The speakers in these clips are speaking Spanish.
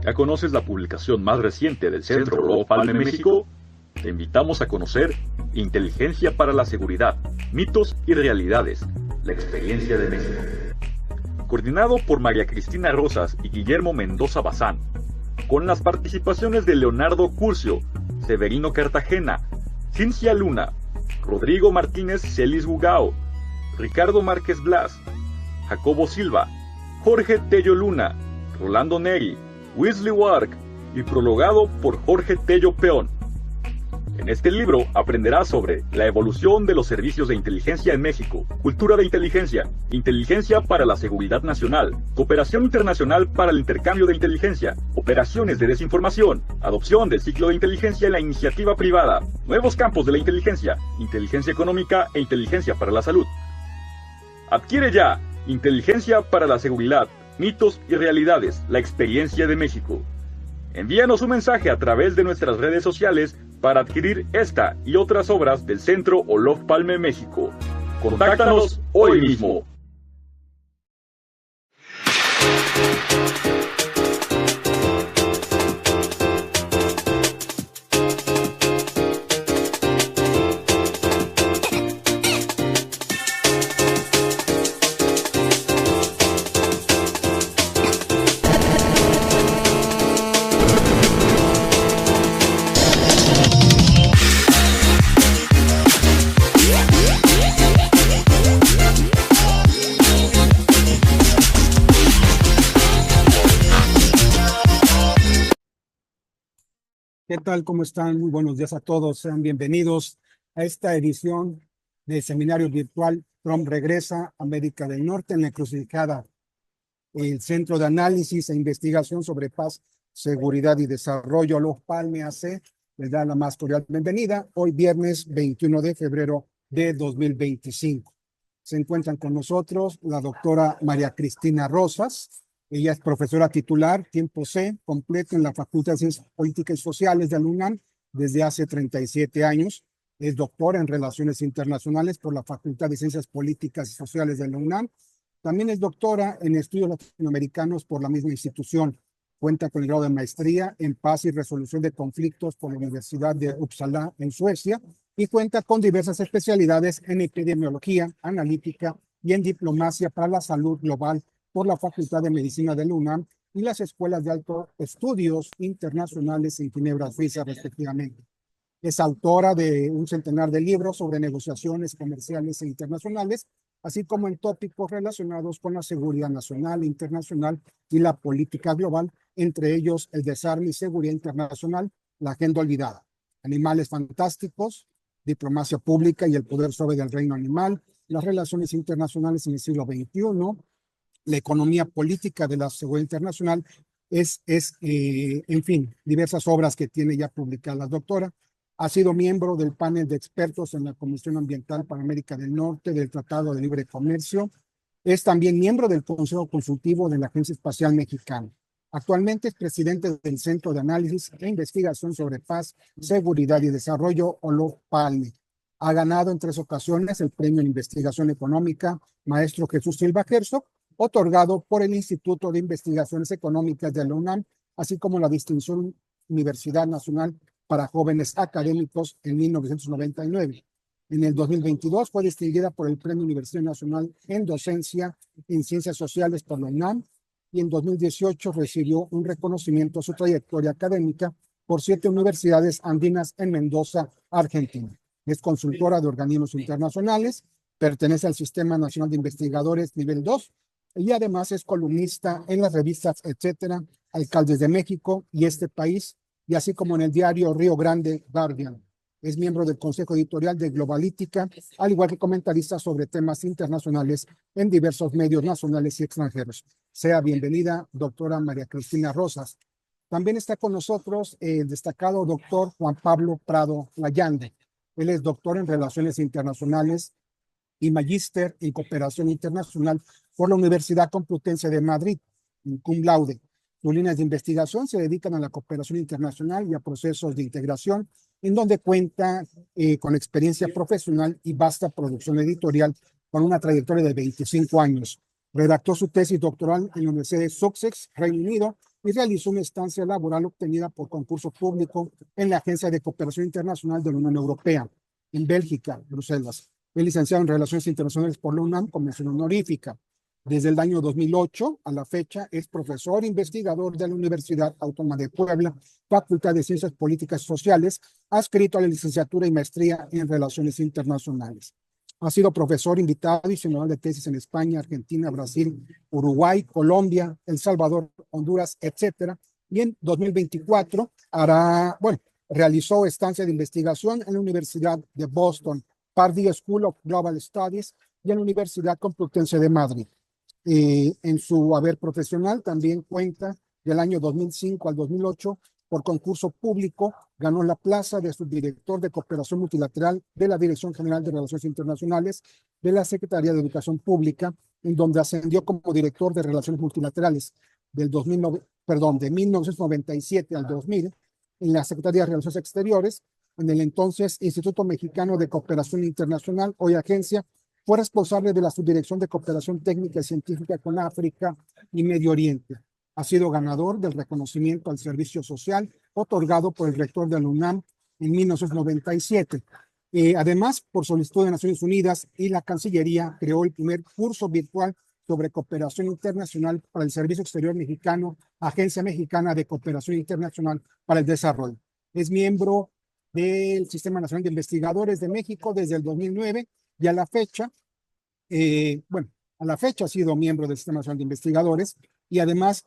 ¿Ya conoces la publicación más reciente del Centro Olof Palme México? Te invitamos a conocer Inteligencia para la Seguridad, Mitos y Realidades, la experiencia de México. Coordinado por María Cristina Rosas y Guillermo Mendoza Bazán, con las participaciones de Leonardo Curcio, Severino Cartagena, Cincia Luna, Rodrigo Martínez Celis Gugao, Ricardo Márquez Blas, Jacobo Silva, Jorge Tello Luna, Rolando Neri, Wesley Wark y prologado por Jorge Tello Peón. En este libro aprenderás sobre la evolución de los servicios de inteligencia en México, cultura de inteligencia, inteligencia para la seguridad nacional, cooperación internacional para el intercambio de inteligencia, operaciones de desinformación, adopción del ciclo de inteligencia en la iniciativa privada, nuevos campos de la inteligencia, inteligencia económica e inteligencia para la salud. Adquiere ya Inteligencia para la Seguridad, Mitos y Realidades, la experiencia de México. Envíanos un mensaje a través de nuestras redes sociales para adquirir esta y otras obras del Centro Olof Palme México. Contáctanos hoy mismo. ¿Qué tal? ¿Cómo están? Muy buenos días a todos. Sean bienvenidos a esta edición del seminario virtual Trump regresa a América del Norte en la encrucijada. El Centro de Análisis e Investigación sobre Paz, Seguridad y Desarrollo, Olof Palme AC, les da la más cordial bienvenida. Hoy viernes 21 de febrero de 2025. Se encuentran con nosotros la doctora María Cristina Rosas. Ella es profesora titular, tiempo C, completo en la Facultad de Ciencias Políticas y Sociales de la UNAM desde hace 37 años. Es doctora en Relaciones Internacionales por la Facultad de Ciencias Políticas y Sociales de la UNAM. También es doctora en Estudios Latinoamericanos por la misma institución. Cuenta con el grado de maestría en Paz y Resolución de Conflictos por la Universidad de Uppsala en Suecia y cuenta con diversas especialidades en epidemiología, analítica y en diplomacia para la salud global por la Facultad de Medicina de la UNAM y las Escuelas de Altos Estudios Internacionales en Ginebra, Suiza, respectivamente. Es autora de un centenar de libros sobre negociaciones comerciales e internacionales, así como en tópicos relacionados con la seguridad nacional e internacional y la política global, entre ellos el desarme y seguridad internacional, la agenda olvidada, animales fantásticos, diplomacia pública y el poder sobre el reino animal, las relaciones internacionales en el siglo XXI, la economía política de la seguridad internacional, en fin, diversas obras que tiene ya publicadas la doctora. Ha sido miembro del panel de expertos en la Comisión Ambiental para América del Norte del Tratado de Libre Comercio. Es también miembro del Consejo Consultivo de la Agencia Espacial Mexicana. Actualmente es presidente del Centro de Análisis e Investigación sobre Paz, Seguridad y Desarrollo, Olof Palme. Ha ganado en 3 ocasiones el Premio en Investigación Económica Maestro Jesús Silva Herzog, otorgado por el Instituto de Investigaciones Económicas de la UNAM, así como la distinción Universidad Nacional para Jóvenes Académicos en 1999. En el 2022 fue distinguida por el Premio Universidad Nacional en Docencia en Ciencias Sociales por la UNAM y en 2018 recibió un reconocimiento a su trayectoria académica por 7 universidades andinas en Mendoza, Argentina. Es consultora de organismos internacionales, pertenece al Sistema Nacional de Investigadores Nivel 2 y además es columnista en las revistas Etcétera, Alcaldes de México y Este País, y así como en el diario Río Grande Guardian. Es miembro del Consejo Editorial de Globalítica, al igual que comentarista sobre temas internacionales en diversos medios nacionales y extranjeros. Sea bienvenida, doctora María Cristina Rosas. También está con nosotros el destacado doctor Juan Pablo Prado Layande. Él es doctor en Relaciones Internacionales y magíster en Cooperación Internacional por la Universidad Complutense de Madrid, cum laude. Sus líneas de investigación se dedican a la cooperación internacional y a procesos de integración, en donde cuenta con experiencia profesional y vasta producción editorial con una trayectoria de 25 años. Redactó su tesis doctoral en la Universidad de Sussex, Reino Unido, y realizó una estancia laboral obtenida por concurso público en la Agencia de Cooperación Internacional de la Unión Europea, en Bélgica, Bruselas. Es licenciado en Relaciones Internacionales por la UNAM con mención honorífica. Desde el año 2008 a la fecha es profesor investigador de la Universidad Autónoma de Puebla, Facultad de Ciencias Políticas y Sociales, adscrito a la licenciatura y maestría en Relaciones Internacionales. Ha sido profesor invitado adicional de tesis en España, Argentina, Brasil, Uruguay, Colombia, El Salvador, Honduras, etcétera. Y en 2024 realizó estancia de investigación en la Universidad de Boston, Pardee School of Global Studies y en la Universidad Complutense de Madrid. En su haber profesional también cuenta del año 2005 al 2008 por concurso público, ganó la plaza de subdirector de Cooperación Multilateral de la Dirección General de Relaciones Internacionales de la Secretaría de Educación Pública, en donde ascendió como director de Relaciones Multilaterales de 1997 al 2000 en la Secretaría de Relaciones Exteriores, en el entonces Instituto Mexicano de Cooperación Internacional, hoy agencia. Fue responsable de la Subdirección de Cooperación Técnica y Científica con África y Medio Oriente. Ha sido ganador del reconocimiento al servicio social otorgado por el rector de la UNAM en 1997. Además, por solicitud de Naciones Unidas y la Cancillería, creó el primer curso virtual sobre cooperación internacional para el Servicio Exterior Mexicano, Agencia Mexicana de Cooperación Internacional para el Desarrollo. Es miembro del Sistema Nacional de Investigadores de México desde el 2009 y a la fecha ha sido miembro del Sistema Nacional de Investigadores y además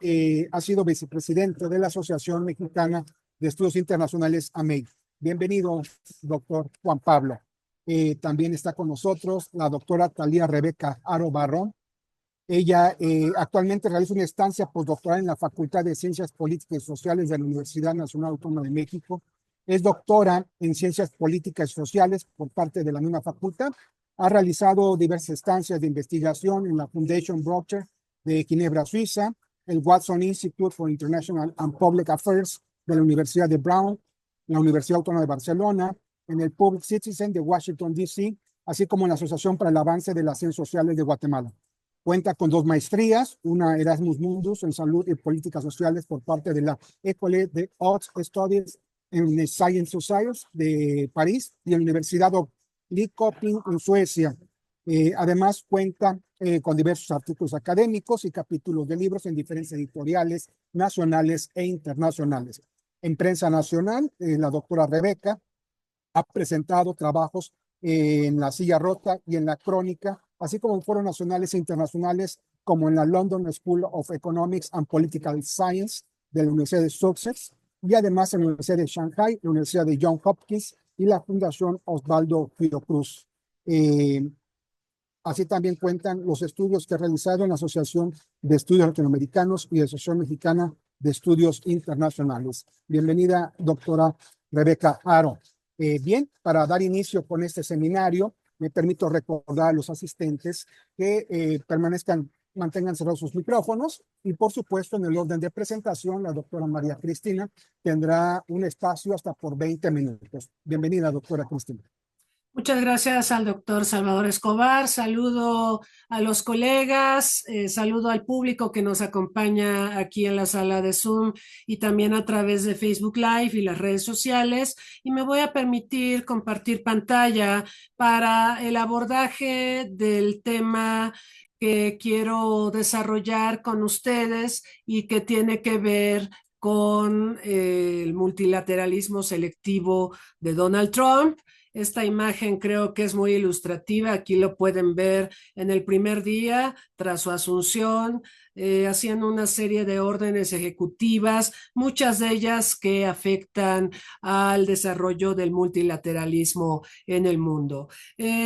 ha sido vicepresidente de la Asociación Mexicana de Estudios Internacionales, AMEI. Bienvenido, doctor Juan Pablo. También está con nosotros la doctora Talía Rebeca Aro Barrón. Ella actualmente realiza una estancia postdoctoral en la Facultad de Ciencias Políticas y Sociales de la Universidad Nacional Autónoma de México. Es doctora en Ciencias Políticas y Sociales por parte de la misma facultad. Ha realizado diversas estancias de investigación en la Foundation Brocher de Ginebra, Suiza, el Watson Institute for International and Public Affairs de la Universidad de Brown, la Universidad Autónoma de Barcelona, en el Public Citizen de Washington, D.C., así como en la Asociación para el Avance de las Ciencias Sociales de Guatemala. Cuenta con 2 maestrías, una Erasmus Mundus en Salud y Políticas Sociales por parte de la École des Hautes Studies en Science Society de París y en la Universidad de Linköping en Suecia. Además cuenta con diversos artículos académicos y capítulos de libros en diferentes editoriales nacionales e internacionales. En prensa nacional, la doctora Rebeca ha presentado trabajos en La Silla Rota y en La Crónica, así como en foros nacionales e internacionales como en la London School of Economics and Political Science de la Universidad de Sussex y además en la Universidad de Shanghai, la Universidad de Johns Hopkins y la Fundación Osvaldo Fiocruz. Así también cuentan los estudios que ha realizado en la Asociación de Estudios Latinoamericanos y la Asociación Mexicana de Estudios Internacionales. Bienvenida, doctora Rebeca Aro. Bien, para dar inicio con este seminario, me permito recordar a los asistentes que mantengan cerrados sus micrófonos y, por supuesto, en el orden de presentación, la doctora María Cristina tendrá un espacio hasta por 20 minutos. Bienvenida, doctora Cristina. Muchas gracias al doctor Salvador Escobar, saludo a los colegas, saludo al público que nos acompaña aquí en la sala de Zoom y también a través de Facebook Live y las redes sociales, y me voy a permitir compartir pantalla para el abordaje del tema que quiero desarrollar con ustedes y que tiene que ver con el multilateralismo selectivo de Donald Trump. Esta imagen creo que es muy ilustrativa. Aquí lo pueden ver en el primer día tras su asunción, haciendo una serie de órdenes ejecutivas, muchas de ellas que afectan al desarrollo del multilateralismo en el mundo.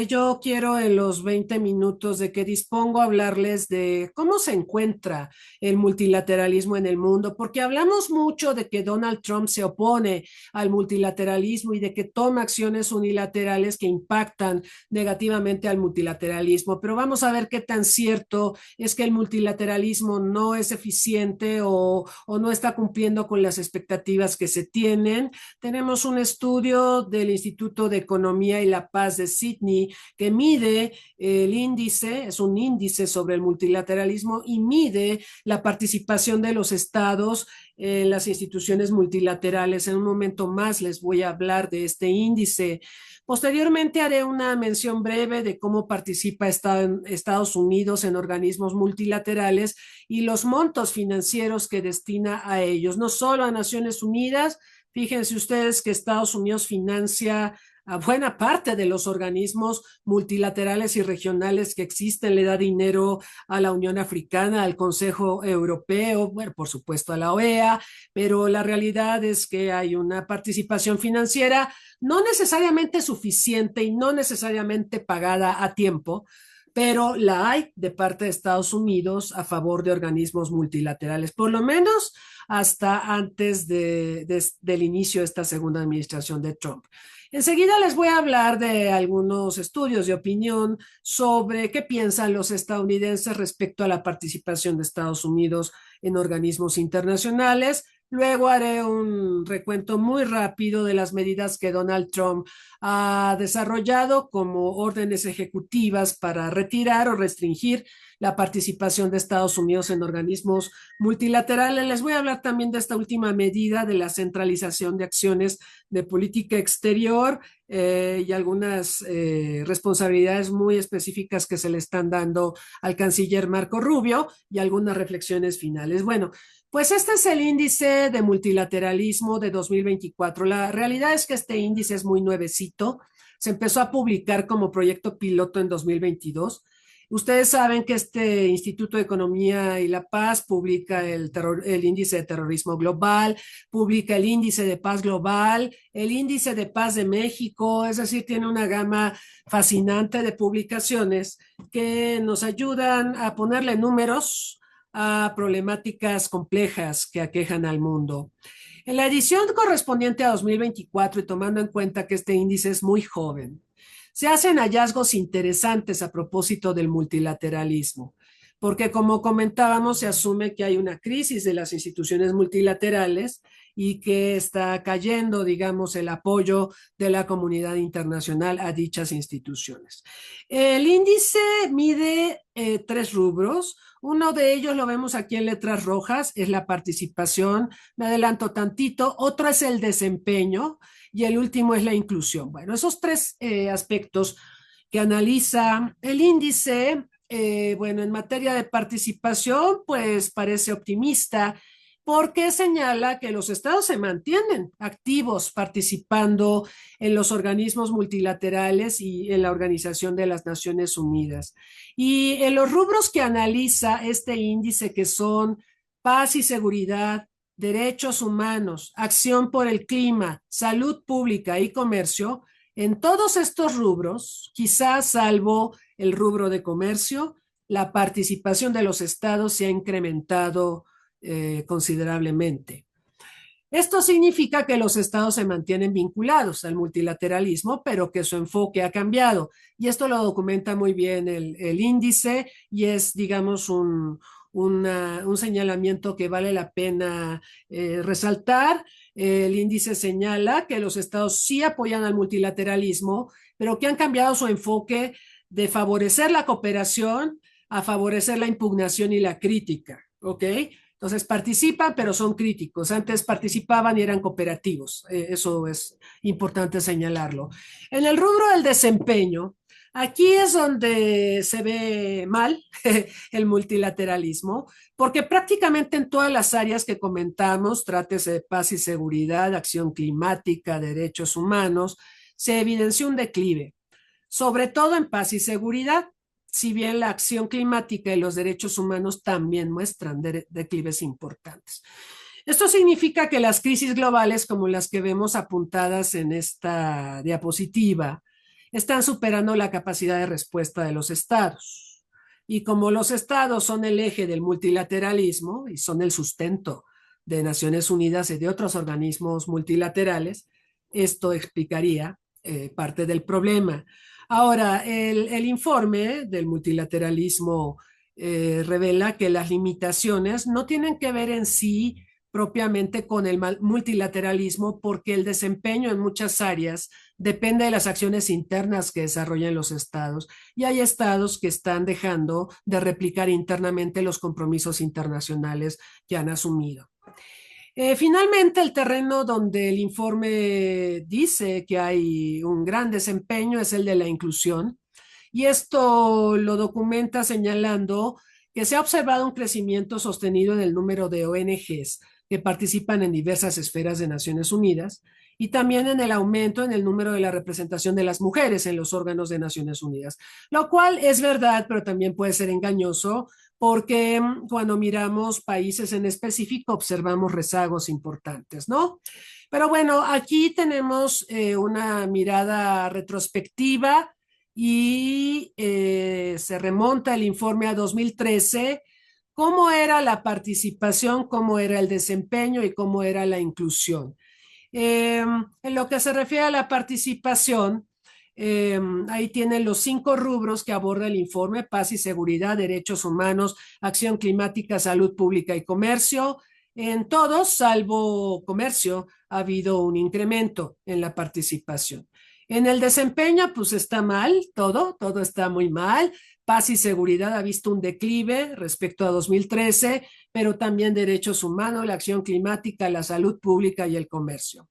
Yo quiero en los 20 minutos de que dispongo hablarles de cómo se encuentra el multilateralismo en el mundo, porque hablamos mucho de que Donald Trump se opone al multilateralismo y de que toma acciones unilaterales unilaterales que impactan negativamente al multilateralismo, pero vamos a ver qué tan cierto es que el multilateralismo no es eficiente o no está cumpliendo con las expectativas que se tienen. Tenemos un estudio del Instituto de Economía y la Paz de Sydney que mide el índice, es un índice sobre el multilateralismo y mide la participación de los estados en las instituciones multilaterales. En un momento más les voy a hablar de este índice. Posteriormente haré una mención breve de cómo participa Estados Unidos en organismos multilaterales y los montos financieros que destina a ellos, no solo a Naciones Unidas. Fíjense ustedes que Estados Unidos financia a buena parte de los organismos multilaterales y regionales que existen, le da dinero a la Unión Africana, al Consejo Europeo, bueno, por supuesto a la OEA, pero la realidad es que hay una participación financiera no necesariamente suficiente y no necesariamente pagada a tiempo, pero la hay de parte de Estados Unidos a favor de organismos multilaterales, por lo menos hasta antes del inicio de esta segunda administración de Trump. Enseguida les voy a hablar de algunos estudios de opinión sobre qué piensan los estadounidenses respecto a la participación de Estados Unidos en organismos internacionales. Luego haré un recuento muy rápido de las medidas que Donald Trump ha desarrollado como órdenes ejecutivas para retirar o restringir la participación de Estados Unidos en organismos multilaterales. Les voy a hablar también de esta última medida de la centralización de acciones de política exterior y algunas responsabilidades muy específicas que se le están dando al canciller Marco Rubio y algunas reflexiones finales. Bueno, pues este es el índice de multilateralismo de 2024. La realidad es que este índice es muy nuevecito. Se empezó a publicar como proyecto piloto en 2022. Ustedes saben que este Instituto de Economía y la Paz publica el índice de terrorismo global, publica el índice de paz global, el índice de paz de México, es decir, tiene una gama fascinante de publicaciones que nos ayudan a ponerle números a problemáticas complejas que aquejan al mundo. En la edición correspondiente a 2024 y tomando en cuenta que este índice es muy joven, se hacen hallazgos interesantes a propósito del multilateralismo, porque como comentábamos, se asume que hay una crisis de las instituciones multilaterales y que está cayendo, digamos, el apoyo de la comunidad internacional a dichas instituciones. El índice mide 3 rubros. Uno de ellos lo vemos aquí en letras rojas, es la participación, me adelanto tantito. Otro es el desempeño y el último es la inclusión. Bueno, esos 3 aspectos que analiza el índice, bueno, en materia de participación, pues parece optimista porque señala que los estados se mantienen activos participando en los organismos multilaterales y en la Organización de las Naciones Unidas. Y en los rubros que analiza este índice, que son paz y seguridad, derechos humanos, acción por el clima, salud pública y comercio, en todos estos rubros, quizás salvo el rubro de comercio, la participación de los estados se ha incrementado considerablemente. Esto significa que los estados se mantienen vinculados al multilateralismo, pero que su enfoque ha cambiado. Y esto lo documenta muy bien el índice y es, digamos, un señalamiento que vale la pena resaltar. El índice señala que los estados sí apoyan al multilateralismo, pero que han cambiado su enfoque de favorecer la cooperación a favorecer la impugnación y la crítica, ¿ok? Entonces participan, pero son críticos. Antes participaban y eran cooperativos. Eso es importante señalarlo. En el rubro del desempeño, aquí es donde se ve mal el multilateralismo, porque prácticamente en todas las áreas que comentamos, trátese de paz y seguridad, acción climática, derechos humanos, se evidenció un declive, sobre todo en paz y seguridad. Si bien la acción climática y los derechos humanos también muestran declives importantes. Esto significa que las crisis globales, como las que vemos apuntadas en esta diapositiva, están superando la capacidad de respuesta de los estados. Y como los estados son el eje del multilateralismo y son el sustento de Naciones Unidas y de otros organismos multilaterales, esto explicaría parte del problema. Ahora, el informe del multilateralismo revela que las limitaciones no tienen que ver en sí propiamente con el multilateralismo, porque el desempeño en muchas áreas depende de las acciones internas que desarrollan los estados, y hay estados que están dejando de replicar internamente los compromisos internacionales que han asumido. Finalmente, el terreno donde el informe dice que hay un gran desempeño es el de la inclusión, y esto lo documenta señalando que se ha observado un crecimiento sostenido en el número de ONGs que participan en diversas esferas de Naciones Unidas, y también en el aumento en el número de la representación de las mujeres en los órganos de Naciones Unidas, lo cual es verdad, pero también puede ser engañoso, porque cuando miramos países en específico observamos rezagos importantes, ¿no? Pero bueno, aquí tenemos una mirada retrospectiva, y se remonta el informe a 2013, cómo era la participación, cómo era el desempeño y cómo era la inclusión. En lo que se refiere a la participación, ahí tienen los 5 rubros que aborda el informe: paz y seguridad, derechos humanos, acción climática, salud pública y comercio. En todos, salvo comercio, ha habido un incremento en la participación. En el desempeño, pues está mal, todo está muy mal. Paz y seguridad ha visto un declive respecto a 2013, pero también derechos humanos, la acción climática, la salud pública y el comercio.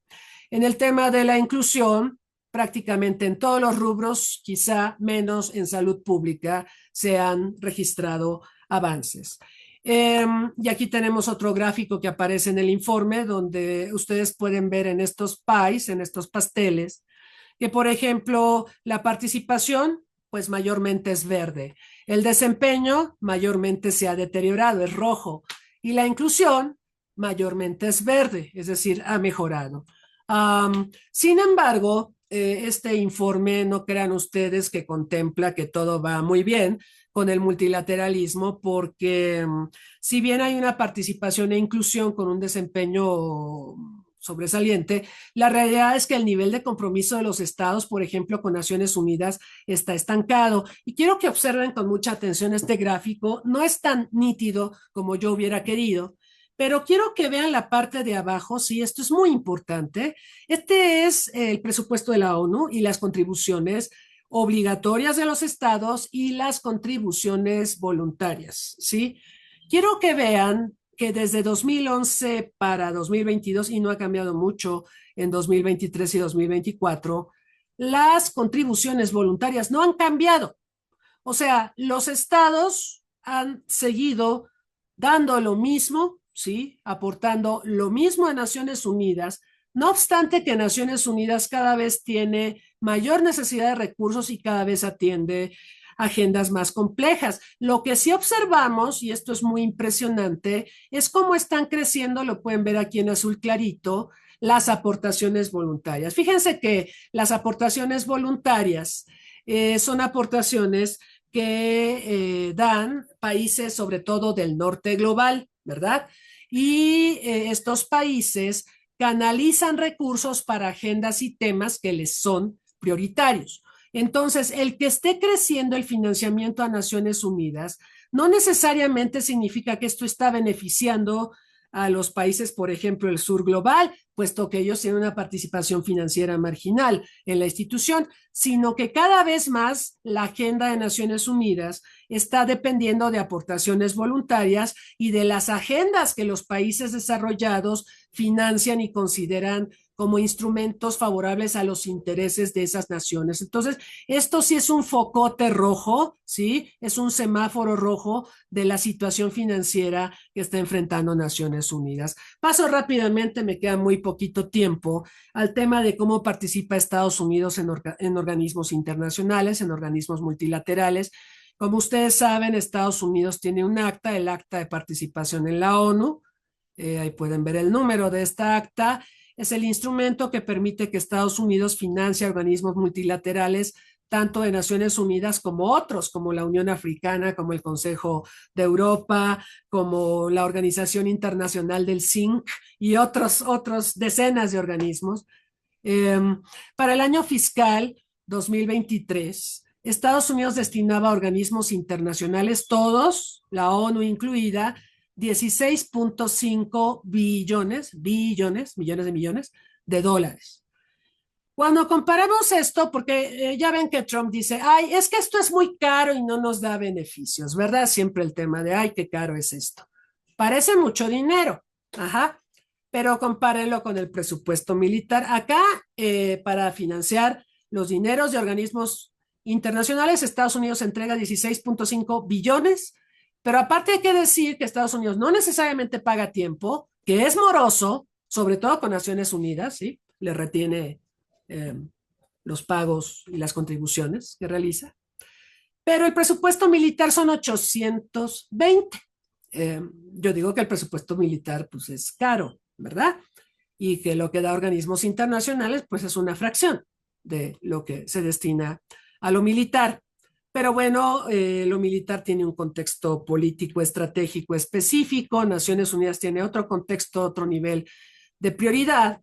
En el tema de la inclusión, prácticamente en todos los rubros, quizá menos en salud pública, se han registrado avances. Y aquí tenemos otro gráfico que aparece en el informe, donde ustedes pueden ver en estos pies, en estos pasteles, que por ejemplo la participación pues mayormente es verde, el desempeño mayormente se ha deteriorado, es rojo, y la inclusión mayormente es verde, es decir, ha mejorado. Sin embargo, este informe, no crean ustedes que contempla que todo va muy bien con el multilateralismo, porque si bien hay una participación e inclusión con un desempeño sobresaliente, la realidad es que el nivel de compromiso de los estados, por ejemplo, con Naciones Unidas, está estancado. Y quiero que observen con mucha atención este gráfico. No es tan nítido como yo hubiera querido, pero quiero que vean la parte de abajo. Sí, esto es muy importante. Este es el presupuesto de la ONU y las contribuciones obligatorias de los estados y las contribuciones voluntarias, ¿sí? Quiero que vean que desde 2011 para 2022, y no ha cambiado mucho en 2023 y 2024, las contribuciones voluntarias no han cambiado. O sea, los estados han seguido dando lo mismo, ¿sí? Aportando lo mismo a Naciones Unidas, no obstante que Naciones Unidas cada vez tiene mayor necesidad de recursos y cada vez atiende agendas más complejas. Lo que sí observamos, y esto es muy impresionante, es cómo están creciendo, lo pueden ver aquí en azul clarito, las aportaciones voluntarias. Fíjense que las aportaciones voluntarias son aportaciones que dan países, sobre todo del norte global, ¿verdad? Y estos países canalizan recursos para agendas y temas que les son prioritarios. Entonces, el que esté creciendo el financiamiento a Naciones Unidas no necesariamente significa que esto está beneficiando a los países, por ejemplo, el sur global, puesto que ellos tienen una participación financiera marginal en la institución, sino que cada vez más la agenda de Naciones Unidas está dependiendo de aportaciones voluntarias y de las agendas que los países desarrollados financian y consideran como instrumentos favorables a los intereses de esas naciones. Entonces, esto sí es un focote rojo, ¿sí? Es un semáforo rojo de la situación financiera que está enfrentando Naciones Unidas. Paso rápidamente, me queda muy poquito tiempo, al tema de cómo participa Estados Unidos en organismos internacionales, en organismos multilaterales. Como ustedes saben, Estados Unidos tiene un acta, el acta de participación en la ONU. Ahí pueden ver el número de esta acta. Es el instrumento que permite que Estados Unidos financie organismos multilaterales, tanto de Naciones Unidas como otros, como la Unión Africana, como el Consejo de Europa, como la Organización Internacional del Zinc y otros decenas de organismos. Para el año fiscal 2023, Estados Unidos destinaba a organismos internacionales, todos, la ONU incluida, 16.5 billones, millones de millones de dólares. Cuando comparamos esto, porque ya ven que Trump dice, ay, es que esto es muy caro y no nos da beneficios, ¿verdad? Siempre el tema de, ay, qué caro es esto. Parece mucho dinero, ajá, pero compárenlo con el presupuesto militar. Acá, para financiar los dineros de organismos internacionales, Estados Unidos entrega 16.5 billones, pero aparte hay que decir que Estados Unidos no necesariamente paga a tiempo, que es moroso, sobre todo con Naciones Unidas, ¿sí? Le retiene eh, los pagos y las contribuciones que realiza. Pero el presupuesto militar son 820. Yo digo que el presupuesto militar pues es caro, ¿verdad? Y que lo que da organismos internacionales pues es una fracción de lo que se destina a lo militar. Pero bueno, lo militar tiene un contexto político, estratégico específico, Naciones Unidas tiene otro contexto, otro nivel de prioridad.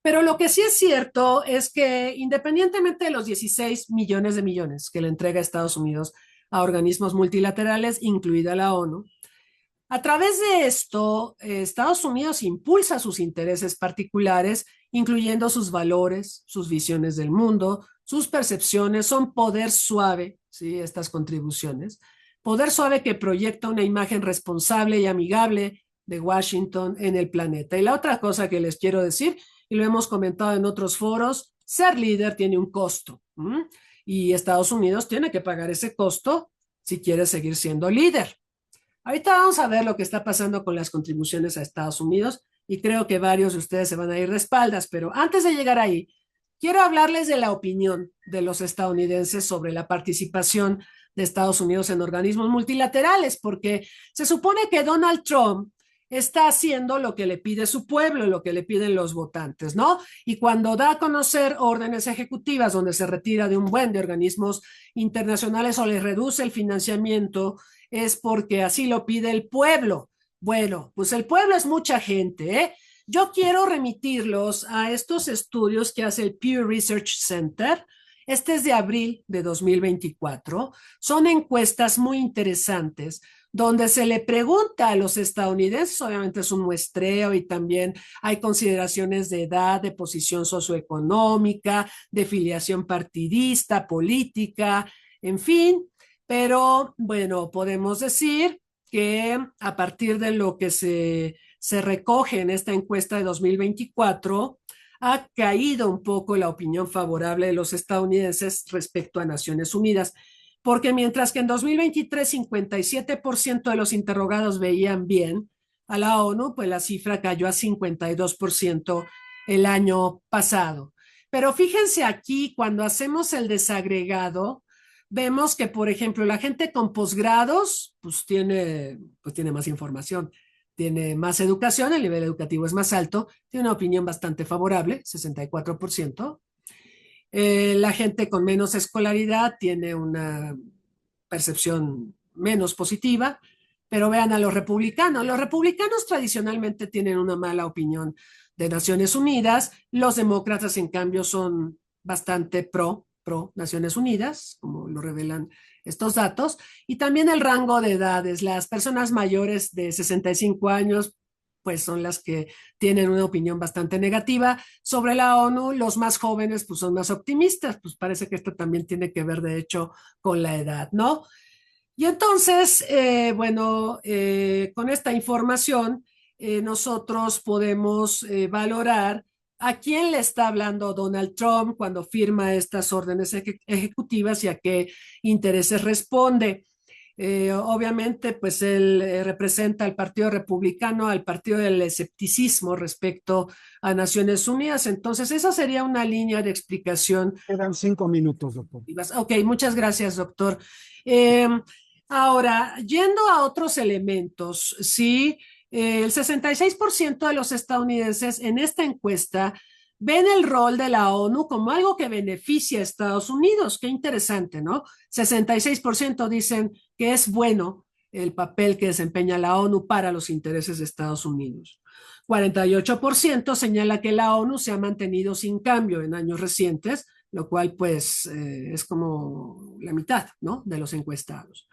Pero lo que sí es cierto es que independientemente de los 16 millones de millones que le entrega Estados Unidos a organismos multilaterales, incluida la ONU, a través de esto, Estados Unidos impulsa sus intereses particulares, incluyendo sus valores, sus visiones del mundo, sus percepciones, son poder suave, ¿sí? Estas contribuciones, poder suave que proyecta una imagen responsable y amigable de Washington en el planeta. Y la otra cosa que les quiero decir, y lo hemos comentado en otros foros, ser líder tiene un costo, ¿m? Y Estados Unidos tiene que pagar ese costo si quiere seguir siendo líder. Ahorita vamos a ver lo que está pasando con las contribuciones a Estados Unidos y creo que varios de ustedes se van a ir de espaldas, pero antes de llegar ahí, quiero hablarles de la opinión de los estadounidenses sobre la participación de Estados Unidos en organismos multilaterales, porque se supone que Donald Trump está haciendo lo que le pide su pueblo, lo que le piden los votantes, ¿no? Y cuando da a conocer órdenes ejecutivas donde se retira de un buen de organismos internacionales o le reduce el financiamiento, es porque así lo pide el pueblo. Bueno, pues el pueblo es mucha gente, ¿eh? Yo quiero remitirlos a estos estudios que hace el Pew Research Center. Este es de abril de 2024. Son encuestas muy interesantes donde se le pregunta a los estadounidenses, obviamente es un muestreo y también hay consideraciones de edad, de posición socioeconómica, de filiación partidista, política, en fin, pero bueno, podemos decir que a partir de lo que se recoge en esta encuesta de 2024, ha caído un poco la opinión favorable de los estadounidenses respecto a Naciones Unidas, porque mientras que en 2023 57% de los interrogados veían bien a la ONU, pues la cifra cayó a 52% el año pasado. Pero fíjense aquí, cuando hacemos el desagregado, vemos que, por ejemplo, la gente con posgrados pues tiene más información, tiene más educación, el nivel educativo es más alto, tiene una opinión bastante favorable, 64%. La gente con menos escolaridad tiene una percepción menos positiva, pero vean a los republicanos. Los republicanos tradicionalmente tienen una mala opinión de Naciones Unidas, los demócratas en cambio son bastante pro Naciones Unidas, como lo revelan estos datos, y también el rango de edades. Las personas mayores de 65 años pues son las que tienen una opinión bastante negativa sobre la ONU. Los más jóvenes pues son más optimistas, pues parece que esto también tiene que ver de hecho con la edad, ¿no? Y entonces, con esta información nosotros podemos valorar a quién le está hablando Donald Trump cuando firma estas órdenes ejecutivas y a qué intereses responde. Obviamente, pues él representa al Partido Republicano, al Partido del Escepticismo respecto a Naciones Unidas. Entonces, esa sería una línea de explicación. Quedan 5 minutos, doctor. Ok, muchas gracias, doctor. Ahora, yendo a otros elementos, sí, el 66% de los estadounidenses en esta encuesta ven el rol de la ONU como algo que beneficia a Estados Unidos. Qué interesante, ¿no? 66% dicen que es bueno el papel que desempeña la ONU para los intereses de Estados Unidos. 48% señala que la ONU se ha mantenido sin cambio en años recientes, lo cual pues es como la mitad, ¿no?, de los encuestados.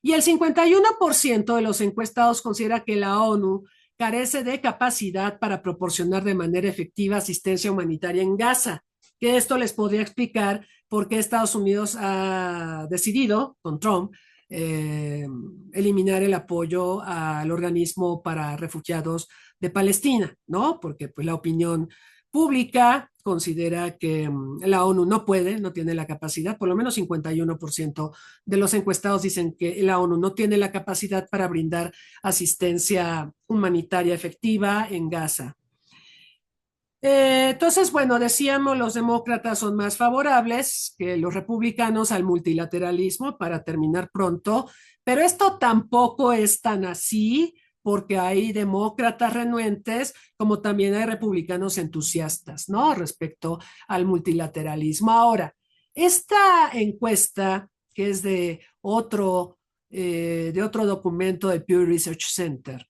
Y el 51% de los encuestados considera que la ONU carece de capacidad para proporcionar de manera efectiva asistencia humanitaria en Gaza, que esto les podría explicar por qué Estados Unidos ha decidido, con Trump, eliminar el apoyo al organismo para refugiados de Palestina, ¿no? Porque pues la opinión pública considera que la ONU no puede, no tiene la capacidad, por lo menos 51% de los encuestados dicen que la ONU no tiene la capacidad para brindar asistencia humanitaria efectiva en Gaza. Entonces, bueno, decíamos, los demócratas son más favorables que los republicanos al multilateralismo, para terminar pronto, pero esto tampoco es tan así, porque hay demócratas renuentes, como también hay republicanos entusiastas, ¿no?, respecto al multilateralismo. Ahora, esta encuesta, que es de otro documento del Pew Research Center,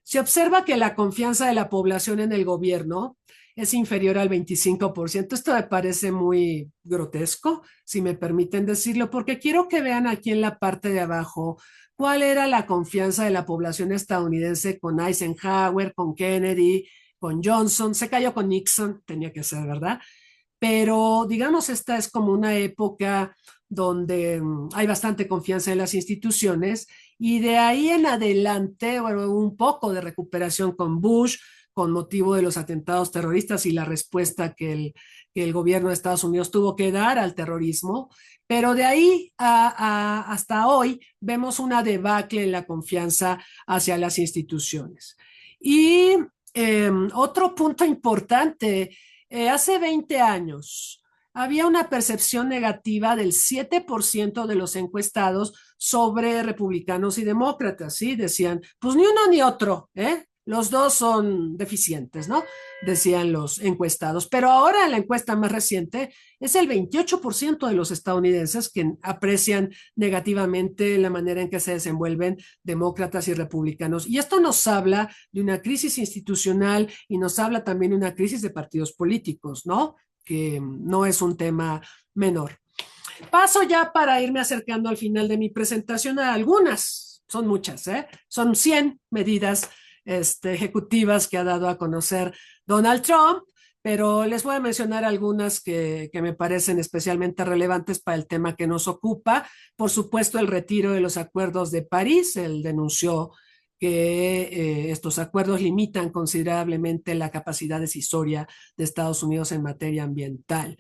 se observa que la confianza de la población en el gobierno es inferior al 25%. Esto me parece muy grotesco, si me permiten decirlo, porque quiero que vean aquí en la parte de abajo cuál era la confianza de la población estadounidense con Eisenhower, con Kennedy, con Johnson. Se cayó con Nixon, tenía que ser, ¿verdad? Pero digamos, esta es como una época donde hay bastante confianza en las instituciones, y de ahí en adelante, bueno, un poco de recuperación con Bush, con motivo de los atentados terroristas y la respuesta que el gobierno de Estados Unidos tuvo que dar al terrorismo, pero de ahí hasta hoy vemos una debacle en la confianza hacia las instituciones. Y otro punto importante, hace 20 años había una percepción negativa del 7% de los encuestados sobre republicanos y demócratas, ¿sí? Decían, pues ni uno ni otro, ¿eh? Los dos son deficientes, ¿no?, decían los encuestados. Pero ahora, la encuesta más reciente, es el 28% de los estadounidenses que aprecian negativamente la manera en que se desenvuelven demócratas y republicanos. Y esto nos habla de una crisis institucional, y nos habla también de una crisis de partidos políticos, ¿no?, que no es un tema menor. Paso ya, para irme acercando al final de mi presentación, a algunas, son muchas, son 100 medidas ejecutivas que ha dado a conocer Donald Trump, pero les voy a mencionar algunas que me parecen especialmente relevantes para el tema que nos ocupa. Por supuesto, el retiro de los acuerdos de París. Él denunció que estos acuerdos limitan considerablemente la capacidad decisoria de Estados Unidos en materia ambiental.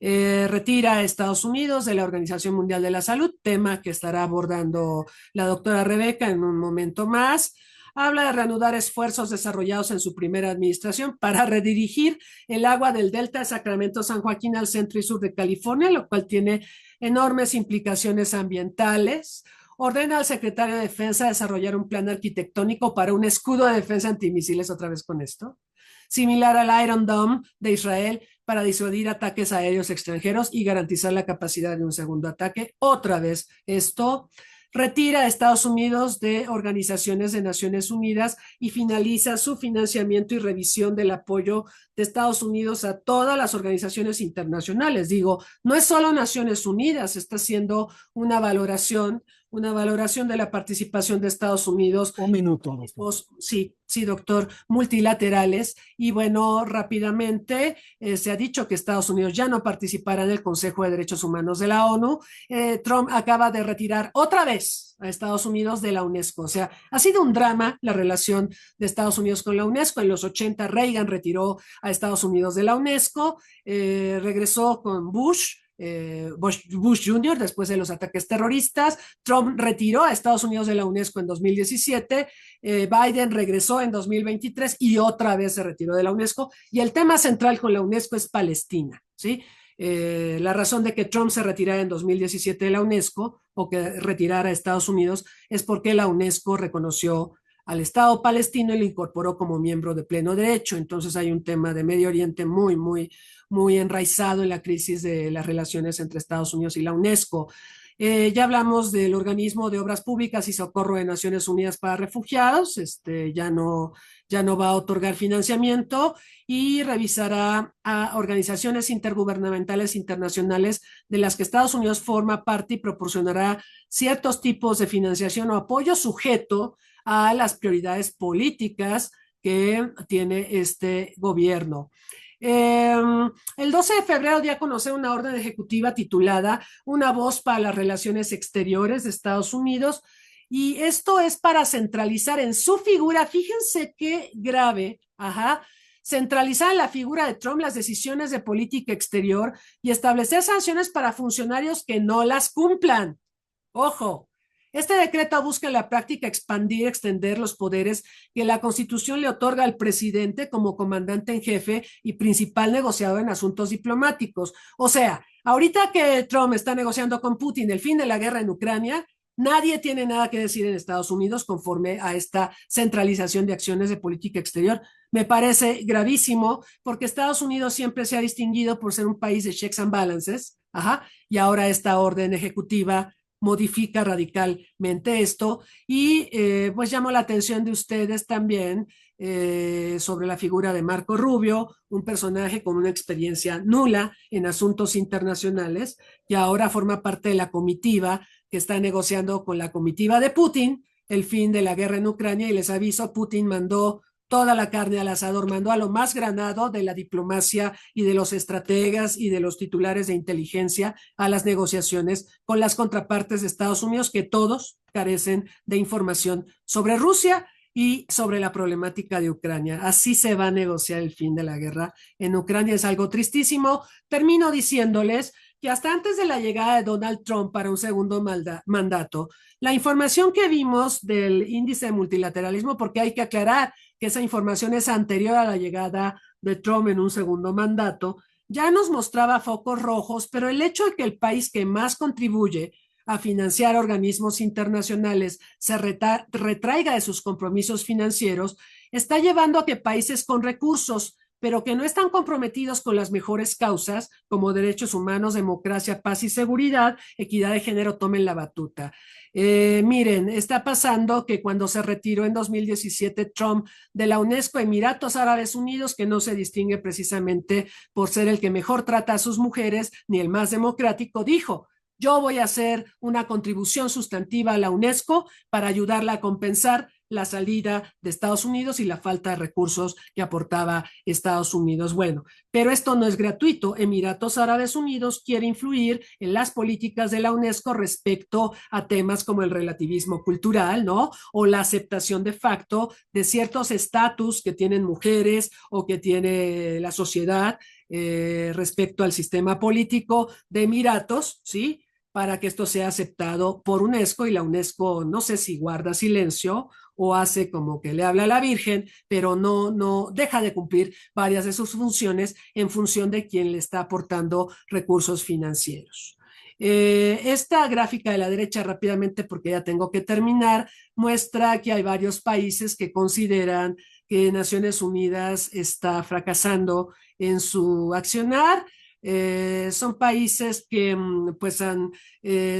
Retira a Estados Unidos de la Organización Mundial de la Salud, tema que estará abordando la doctora Rebeca en un momento más. Habla de reanudar esfuerzos desarrollados en su primera administración para redirigir el agua del delta de Sacramento-San Joaquín al centro y sur de California, lo cual tiene enormes implicaciones ambientales. Ordena al secretario de Defensa desarrollar un plan arquitectónico para un escudo de defensa antimisiles, otra vez con esto, similar al Iron Dome de Israel, para disuadir ataques aéreos extranjeros y garantizar la capacidad de un segundo ataque. Otra vez esto. Retira a Estados Unidos de organizaciones de Naciones Unidas y finaliza su financiamiento y revisión del apoyo de Estados Unidos a todas las organizaciones internacionales. Digo, no es solo Naciones Unidas, está haciendo una valoración de la participación de Estados Unidos. Un minuto. Sí, doctor, multilaterales. Y bueno, rápidamente, se ha dicho que Estados Unidos ya no participará en el Consejo de Derechos Humanos de la ONU. Trump acaba de retirar otra vez a Estados Unidos de la UNESCO. O sea, ha sido un drama la relación de Estados Unidos con la UNESCO. En los 80 Reagan retiró a Estados Unidos de la UNESCO, regresó con Bush Jr. después de los ataques terroristas. Trump retiró a Estados Unidos de la UNESCO en 2017, Biden regresó en 2023 y otra vez se retiró de la UNESCO. Y el tema central con la UNESCO es Palestina, ¿sí? La razón de que Trump se retirara en 2017 de la UNESCO, o que retirara a Estados Unidos, es porque la UNESCO reconoció al Estado palestino y lo incorporó como miembro de pleno derecho. Entonces hay un tema de Medio Oriente muy enraizado en la crisis de las relaciones entre Estados Unidos y la UNESCO. Ya hablamos del Organismo de Obras Públicas y Socorro de Naciones Unidas para Refugiados, ya no va a otorgar financiamiento y revisará a organizaciones intergubernamentales internacionales de las que Estados Unidos forma parte y proporcionará ciertos tipos de financiación o apoyo sujeto a las prioridades políticas que tiene este gobierno. El 12 de febrero dio a conocer una orden ejecutiva titulada Una voz para las relaciones exteriores de Estados Unidos, y esto es para centralizar en su figura, fíjense qué grave, centralizar en la figura de Trump las decisiones de política exterior y establecer sanciones para funcionarios que no las cumplan. Ojo, este decreto busca en la práctica extender los poderes que la Constitución le otorga al presidente como comandante en jefe y principal negociador en asuntos diplomáticos. O sea, ahorita que Trump está negociando con Putin el fin de la guerra en Ucrania, nadie tiene nada que decir en Estados Unidos conforme a esta centralización de acciones de política exterior. Me parece gravísimo porque Estados Unidos siempre se ha distinguido por ser un país de checks and balances, y ahora esta orden ejecutiva modifica radicalmente esto y pues llamo la atención de ustedes también sobre la figura de Marco Rubio, un personaje con una experiencia nula en asuntos internacionales y ahora forma parte de la comitiva que está negociando con la comitiva de Putin el fin de la guerra en Ucrania, y les aviso, Putin mandó toda la carne al asador, mandó a lo más granado de la diplomacia y de los estrategas y de los titulares de inteligencia a las negociaciones con las contrapartes de Estados Unidos, que todos carecen de información sobre Rusia y sobre la problemática de Ucrania. Así se va a negociar el fin de la guerra en Ucrania. Es algo tristísimo. Termino diciéndoles que hasta antes de la llegada de Donald Trump para un segundo mandato, la información que vimos del índice de multilateralismo, porque hay que aclarar que esa información es anterior a la llegada de Trump en un segundo mandato, ya nos mostraba focos rojos, pero el hecho de que el país que más contribuye a financiar organismos internacionales se retraiga de sus compromisos financieros está llevando a que países con recursos pero que no están comprometidos con las mejores causas como derechos humanos, democracia, paz y seguridad, equidad de género, tomen la batuta. Miren, está pasando que cuando se retiró en 2017 Trump de la UNESCO, Emiratos Árabes Unidos, que no se distingue precisamente por ser el que mejor trata a sus mujeres ni el más democrático, dijo: yo voy a hacer una contribución sustantiva a la UNESCO para ayudarla a compensar la salida de Estados Unidos y la falta de recursos que aportaba Estados Unidos. Bueno, pero esto no es gratuito. Emiratos Árabes Unidos quiere influir en las políticas de la UNESCO respecto a temas como el relativismo cultural, ¿no? O la aceptación de facto de ciertos estatus que tienen mujeres o que tiene la sociedad respecto al sistema político de Emiratos, ¿sí? Para que esto sea aceptado por UNESCO, y la UNESCO no sé si guarda silencio o hace como que le habla a la Virgen, pero no deja de cumplir varias de sus funciones en función de quien le está aportando recursos financieros. Esta gráfica de la derecha, rápidamente porque ya tengo que terminar, muestra que hay varios países que consideran que Naciones Unidas está fracasando en su accionar. Son países que pues han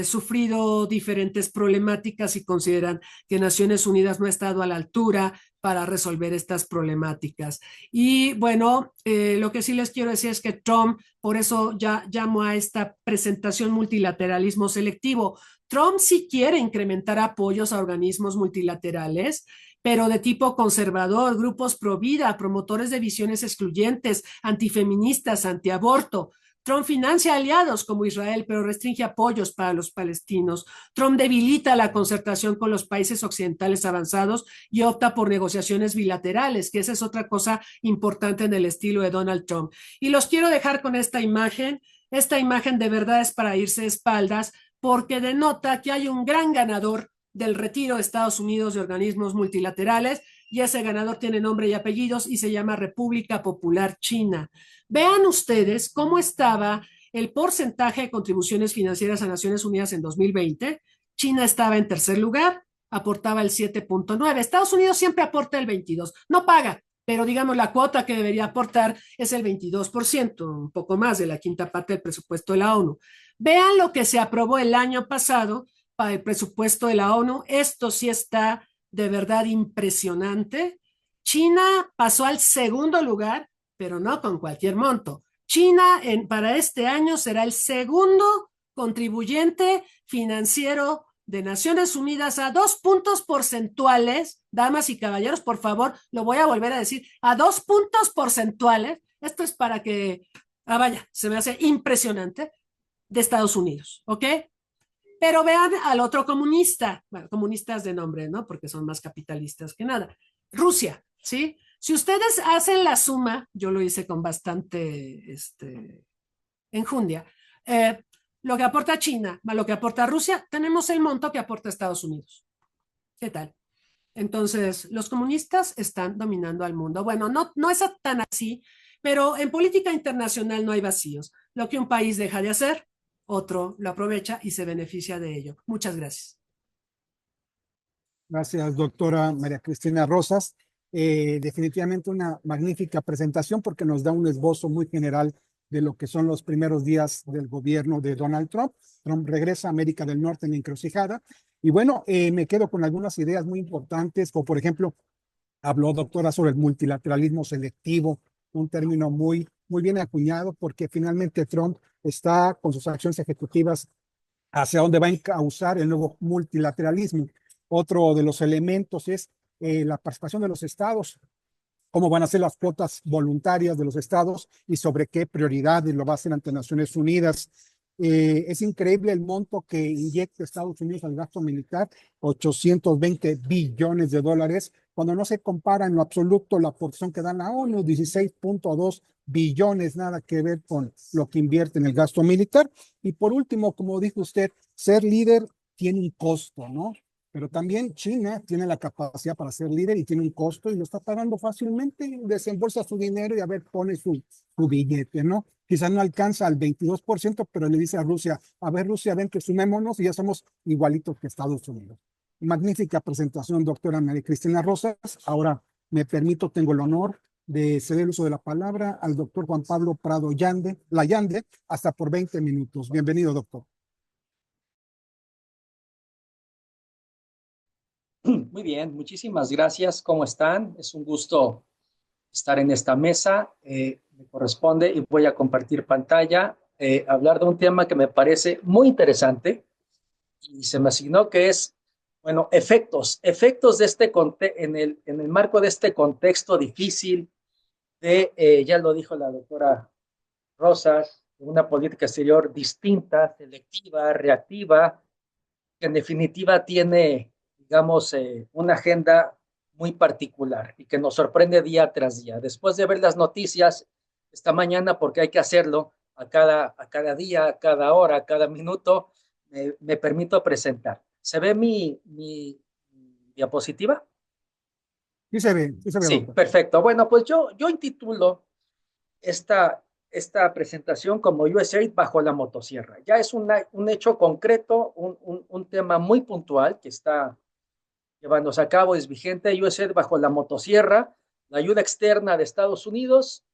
sufrido diferentes problemáticas y consideran que Naciones Unidas no ha estado a la altura para resolver estas problemáticas. Y bueno, lo que sí les quiero decir es que Trump, por eso ya llamo a esta presentación multilateralismo selectivo. Trump sí quiere incrementar apoyos a organismos multilaterales, pero de tipo conservador, grupos pro vida, promotores de visiones excluyentes, antifeministas, antiaborto. Trump financia aliados como Israel, pero restringe apoyos para los palestinos. Trump debilita la concertación con los países occidentales avanzados y opta por negociaciones bilaterales, que esa es otra cosa importante en el estilo de Donald Trump. Y los quiero dejar con esta imagen. Esta imagen de verdad es para irse de espaldas porque denota que hay un gran ganador del retiro de Estados Unidos de organismos multilaterales, y ese ganador tiene nombre y apellidos y se llama República Popular China. Vean ustedes cómo estaba el porcentaje de contribuciones financieras a Naciones Unidas en 2020. China estaba en tercer lugar, aportaba el 7.9%. Estados Unidos siempre aporta el 22%, no paga, pero digamos la cuota que debería aportar es el 22%, un poco más de la quinta parte del presupuesto de la ONU. Vean lo que se aprobó el año pasado para el presupuesto de la ONU. Esto sí está de verdad impresionante. China pasó al segundo lugar, pero no con cualquier monto. China para este año será el segundo contribuyente financiero de Naciones Unidas a 2 puntos porcentuales, damas y caballeros, por favor, lo voy a volver a decir, a 2 puntos porcentuales. Esto es para que, vaya, se me hace impresionante, de Estados Unidos, ¿ok? Pero vean al otro comunista, bueno, comunistas de nombre, ¿no? Porque son más capitalistas que nada. Rusia, ¿sí? Si ustedes hacen la suma, yo lo hice con bastante enjundia, lo que aporta China más lo que aporta Rusia, tenemos el monto que aporta Estados Unidos. ¿Qué tal? Entonces, los comunistas están dominando al mundo. Bueno, no es tan así, pero en política internacional no hay vacíos. Lo que un país deja de hacer, otro lo aprovecha y se beneficia de ello. Muchas gracias. Gracias, doctora María Cristina Rosas. Definitivamente una magnífica presentación porque nos da un esbozo muy general de lo que son los primeros días del gobierno de Donald Trump. Trump regresa a América del Norte en la encrucijada. Y bueno, me quedo con algunas ideas muy importantes, como por ejemplo, habló, doctora, sobre el multilateralismo selectivo, un término muy bien acuñado porque finalmente Trump está con sus acciones ejecutivas hacia dónde va a encauzar el nuevo multilateralismo. Otro de los elementos es la participación de los estados, cómo van a ser las cuotas voluntarias de los estados y sobre qué prioridades lo va a hacer ante Naciones Unidas. Es increíble el monto que inyecta Estados Unidos al gasto militar, 820 billones de dólares, cuando no se compara en lo absoluto la porción que da la ONU, 16.2 billones, nada que ver con lo que invierte en el gasto militar. Y por último, como dijo usted, ser líder tiene un costo, ¿no? Pero también China tiene la capacidad para ser líder y tiene un costo y lo está pagando fácilmente, desembolsa su dinero y a ver, pone su billete, ¿no? Quizás no alcanza al 22%, pero le dice a Rusia, a ver, Rusia, ven que sumémonos y ya somos igualitos que Estados Unidos. Magnífica presentación, doctora María Cristina Rosas. Ahora me permito, tengo el honor de ceder el uso de la palabra al doctor Juan Pablo Prado Layande, hasta por 20 minutos. Bienvenido, doctor. Muy bien, muchísimas gracias. ¿Cómo están? Es un gusto estar en esta mesa. Me corresponde y voy a compartir pantalla, hablar de un tema que me parece muy interesante y se me asignó que es, bueno, efectos de en el marco de este contexto difícil ya lo dijo la doctora Rosas, de una política exterior distinta, selectiva, reactiva, que en definitiva tiene, digamos, una agenda muy particular y que nos sorprende día tras día. Después de ver las noticias esta mañana, porque hay que hacerlo a cada día, a cada hora, a cada minuto, me permito presentar. ¿Se ve mi diapositiva? Sí se ve, Sí, doctor. perfecto. Bueno, pues yo intitulo esta presentación como USAID bajo la motosierra. Ya es un hecho concreto, un tema muy puntual que está llevándose a cabo, es vigente. USAID bajo la motosierra, la ayuda externa de Estados Unidos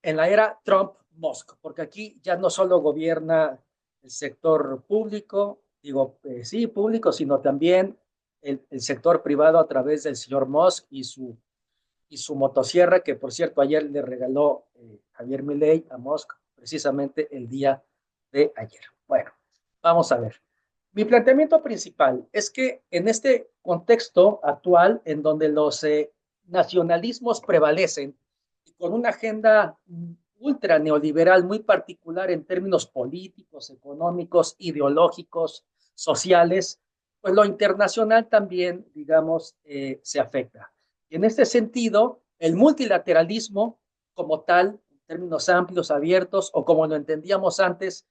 en la era Trump-Musk, porque aquí ya no solo gobierna el sector público, digo, sí, público, sino también el sector privado a través del señor Musk y su motosierra, que por cierto ayer le regaló Javier Milei a Musk precisamente el día de ayer. Bueno, vamos a ver. Mi planteamiento principal es que en este contexto actual, en donde los nacionalismos prevalecen, y con una agenda ultra neoliberal muy particular en términos políticos, económicos, ideológicos, sociales, pues lo internacional también, digamos, se afecta. Y en este sentido, el multilateralismo como tal, en términos amplios, abiertos, o como lo entendíamos antes,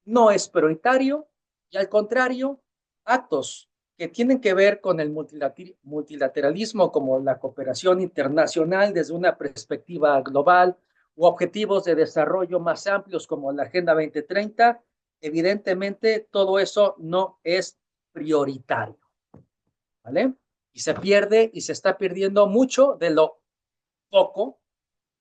no es prioritario y al contrario, actos que tienen que ver con el multilateralismo como la cooperación internacional desde una perspectiva global u objetivos de desarrollo más amplios como la Agenda 2030, evidentemente todo eso no es prioritario, ¿vale? Y se pierde y se está perdiendo mucho de lo poco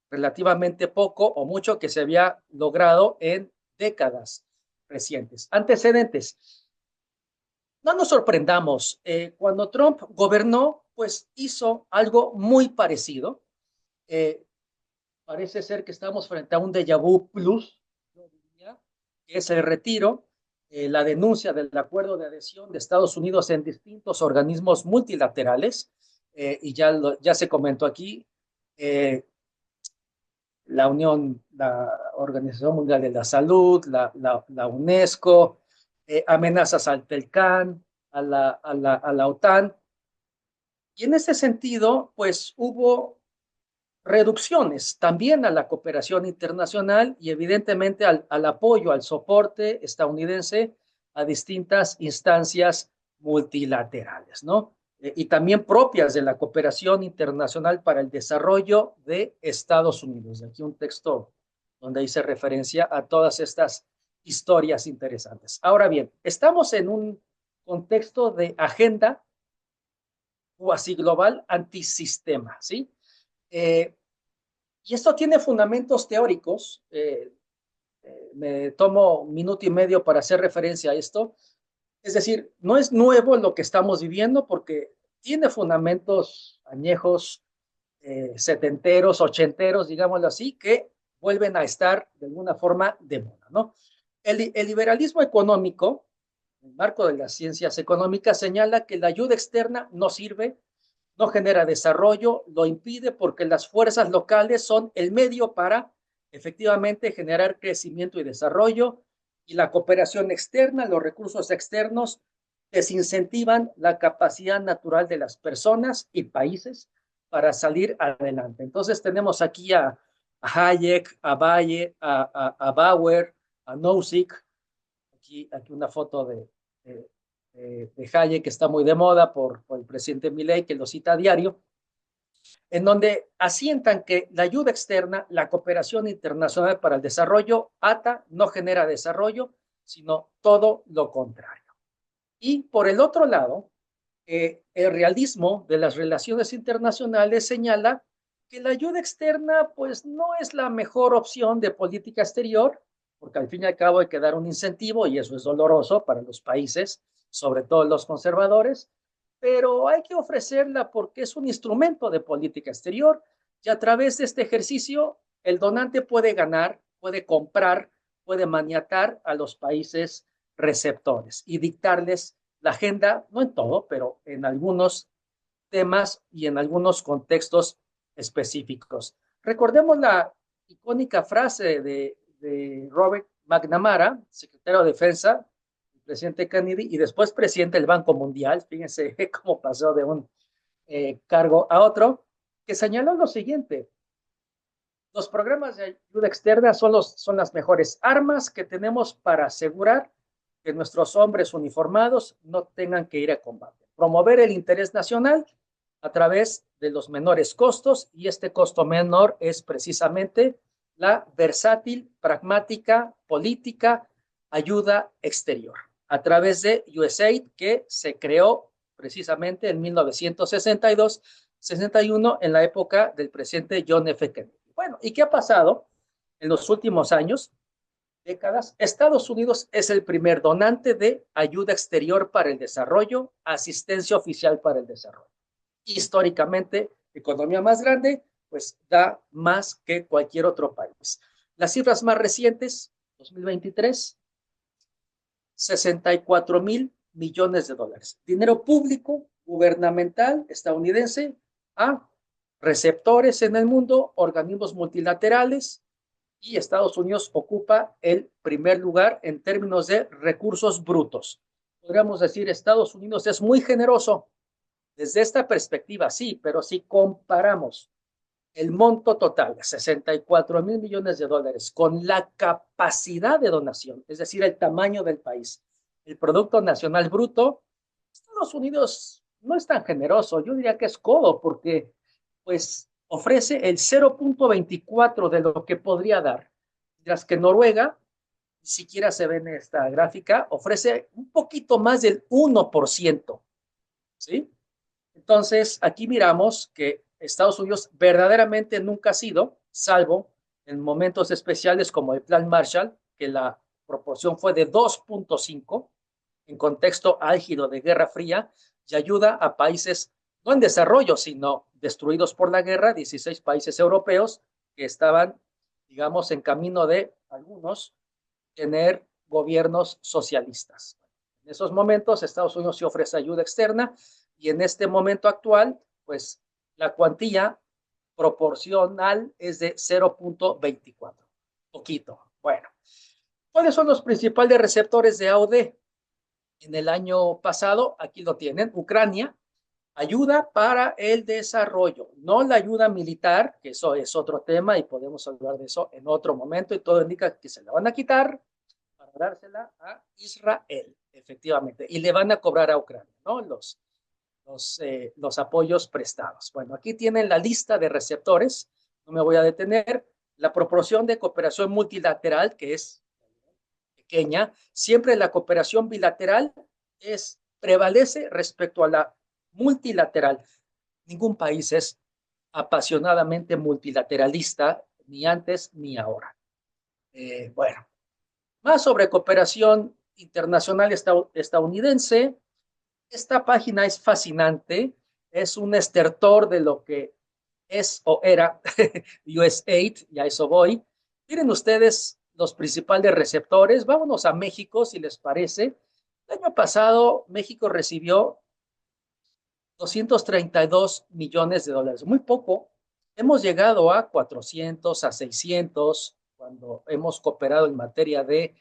relativamente poco o mucho que se había logrado en décadas recientes. Antecedentes. No nos sorprendamos, cuando Trump gobernó, pues hizo algo muy parecido. Parece ser que estamos frente a un déjà vu plus, yo diría, que es el retiro, la denuncia del acuerdo de adhesión de Estados Unidos en distintos organismos multilaterales, y ya se comentó aquí, la Organización Mundial de la Salud, la UNESCO, amenazas al TELCAN, a la OTAN. Y en ese sentido, pues hubo reducciones también a la cooperación internacional y evidentemente al apoyo, al soporte estadounidense a distintas instancias multilaterales, ¿no? Y también propias de la cooperación internacional para el desarrollo de Estados Unidos. Aquí un texto donde hice referencia a todas estas historias interesantes. Ahora bien, estamos en un contexto de agenda cuasi global antisistema, ¿sí? Y esto tiene fundamentos teóricos. Me tomo un minuto y medio para hacer referencia a esto. Es decir, no es nuevo lo que estamos viviendo porque tiene fundamentos añejos, setenteros, ochenteros, digámoslo así, que vuelven a estar de alguna forma de moda, ¿no? El liberalismo económico, en el marco de las ciencias económicas, señala que la ayuda externa no sirve, no genera desarrollo, lo impide porque las fuerzas locales son el medio para efectivamente generar crecimiento y desarrollo, y la cooperación externa, los recursos externos, desincentivan la capacidad natural de las personas y países para salir adelante. Entonces tenemos aquí a Hayek, a Valle, a Bauer, a Nozick, aquí una foto de Hayek, que está muy de moda por el presidente Milei, que lo cita a diario, en donde asientan que la ayuda externa, la cooperación internacional para el desarrollo, ATA, no genera desarrollo, sino todo lo contrario. Y por el otro lado, el realismo de las relaciones internacionales señala que la ayuda externa pues no es la mejor opción de política exterior, porque al fin y al cabo hay que dar un incentivo y eso es doloroso para los países, sobre todo los conservadores, pero hay que ofrecerla porque es un instrumento de política exterior y a través de este ejercicio el donante puede ganar, puede comprar, puede maniatar a los países receptores y dictarles la agenda, no en todo, pero en algunos temas y en algunos contextos específicos. Recordemos la icónica frase de Robert McNamara, secretario de Defensa, presidente Kennedy y después presidente del Banco Mundial, fíjense cómo pasó de un cargo a otro, que señaló lo siguiente: los programas de ayuda externa son las mejores armas que tenemos para asegurar que nuestros hombres uniformados no tengan que ir a combate. Promover el interés nacional a través de los menores costos, y este costo menor es precisamente la versátil, pragmática, política, ayuda exterior, a través de USAID, que se creó precisamente en 1962-61 en la época del presidente John F. Kennedy. Bueno, ¿y qué ha pasado en los últimos años, décadas? Estados Unidos es el primer donante de ayuda exterior para el desarrollo, asistencia oficial para el desarrollo. Históricamente, economía más grande, pues da más que cualquier otro país. Las cifras más recientes, 2023, 64,000 millones de dólares. Dinero público, gubernamental, estadounidense, a receptores en el mundo, organismos multilaterales, y Estados Unidos ocupa el primer lugar en términos de recursos brutos. Podríamos decir, Estados Unidos es muy generoso. Desde esta perspectiva, sí, pero si comparamos el monto total, 64,000 millones de dólares, con la capacidad de donación, es decir, el tamaño del país, el Producto Nacional Bruto, Estados Unidos no es tan generoso. Yo diría que es codo, porque pues ofrece el 0,24 de lo que podría dar, mientras que Noruega, ni siquiera se ve en esta gráfica, ofrece un poquito más del 1%, ¿sí? Entonces, aquí miramos que Estados Unidos verdaderamente nunca ha sido salvo en momentos especiales como el Plan Marshall, que la proporción fue de 2.5 en contexto álgido de Guerra Fría, y ayuda a países no en desarrollo, sino destruidos por la guerra, 16 países europeos que estaban, digamos, en camino de algunos tener gobiernos socialistas. En esos momentos, Estados Unidos sí ofrece ayuda externa y en este momento actual, pues la cuantía proporcional es de 0.24, poquito. Bueno, ¿cuáles son los principales receptores de AOD? En el año pasado, aquí lo tienen, Ucrania, ayuda para el desarrollo, no la ayuda militar, que eso es otro tema y podemos hablar de eso en otro momento y todo indica que se la van a quitar para dársela a Israel, efectivamente, y le van a cobrar a Ucrania, ¿no? Los apoyos prestados. Bueno, aquí tienen la lista de receptores, no me voy a detener, la proporción de cooperación multilateral, que es pequeña, siempre la cooperación bilateral prevalece respecto a la multilateral. Ningún país es apasionadamente multilateralista, ni antes ni ahora. Bueno, más sobre cooperación internacional estadounidense. Esta página es fascinante, es un estertor de lo que es o era USAID, y a eso voy. Miren ustedes los principales receptores. Vámonos a México, si les parece. El año pasado, México recibió 232 millones de dólares. Muy poco. Hemos llegado a 400, a 600, cuando hemos cooperado en materia de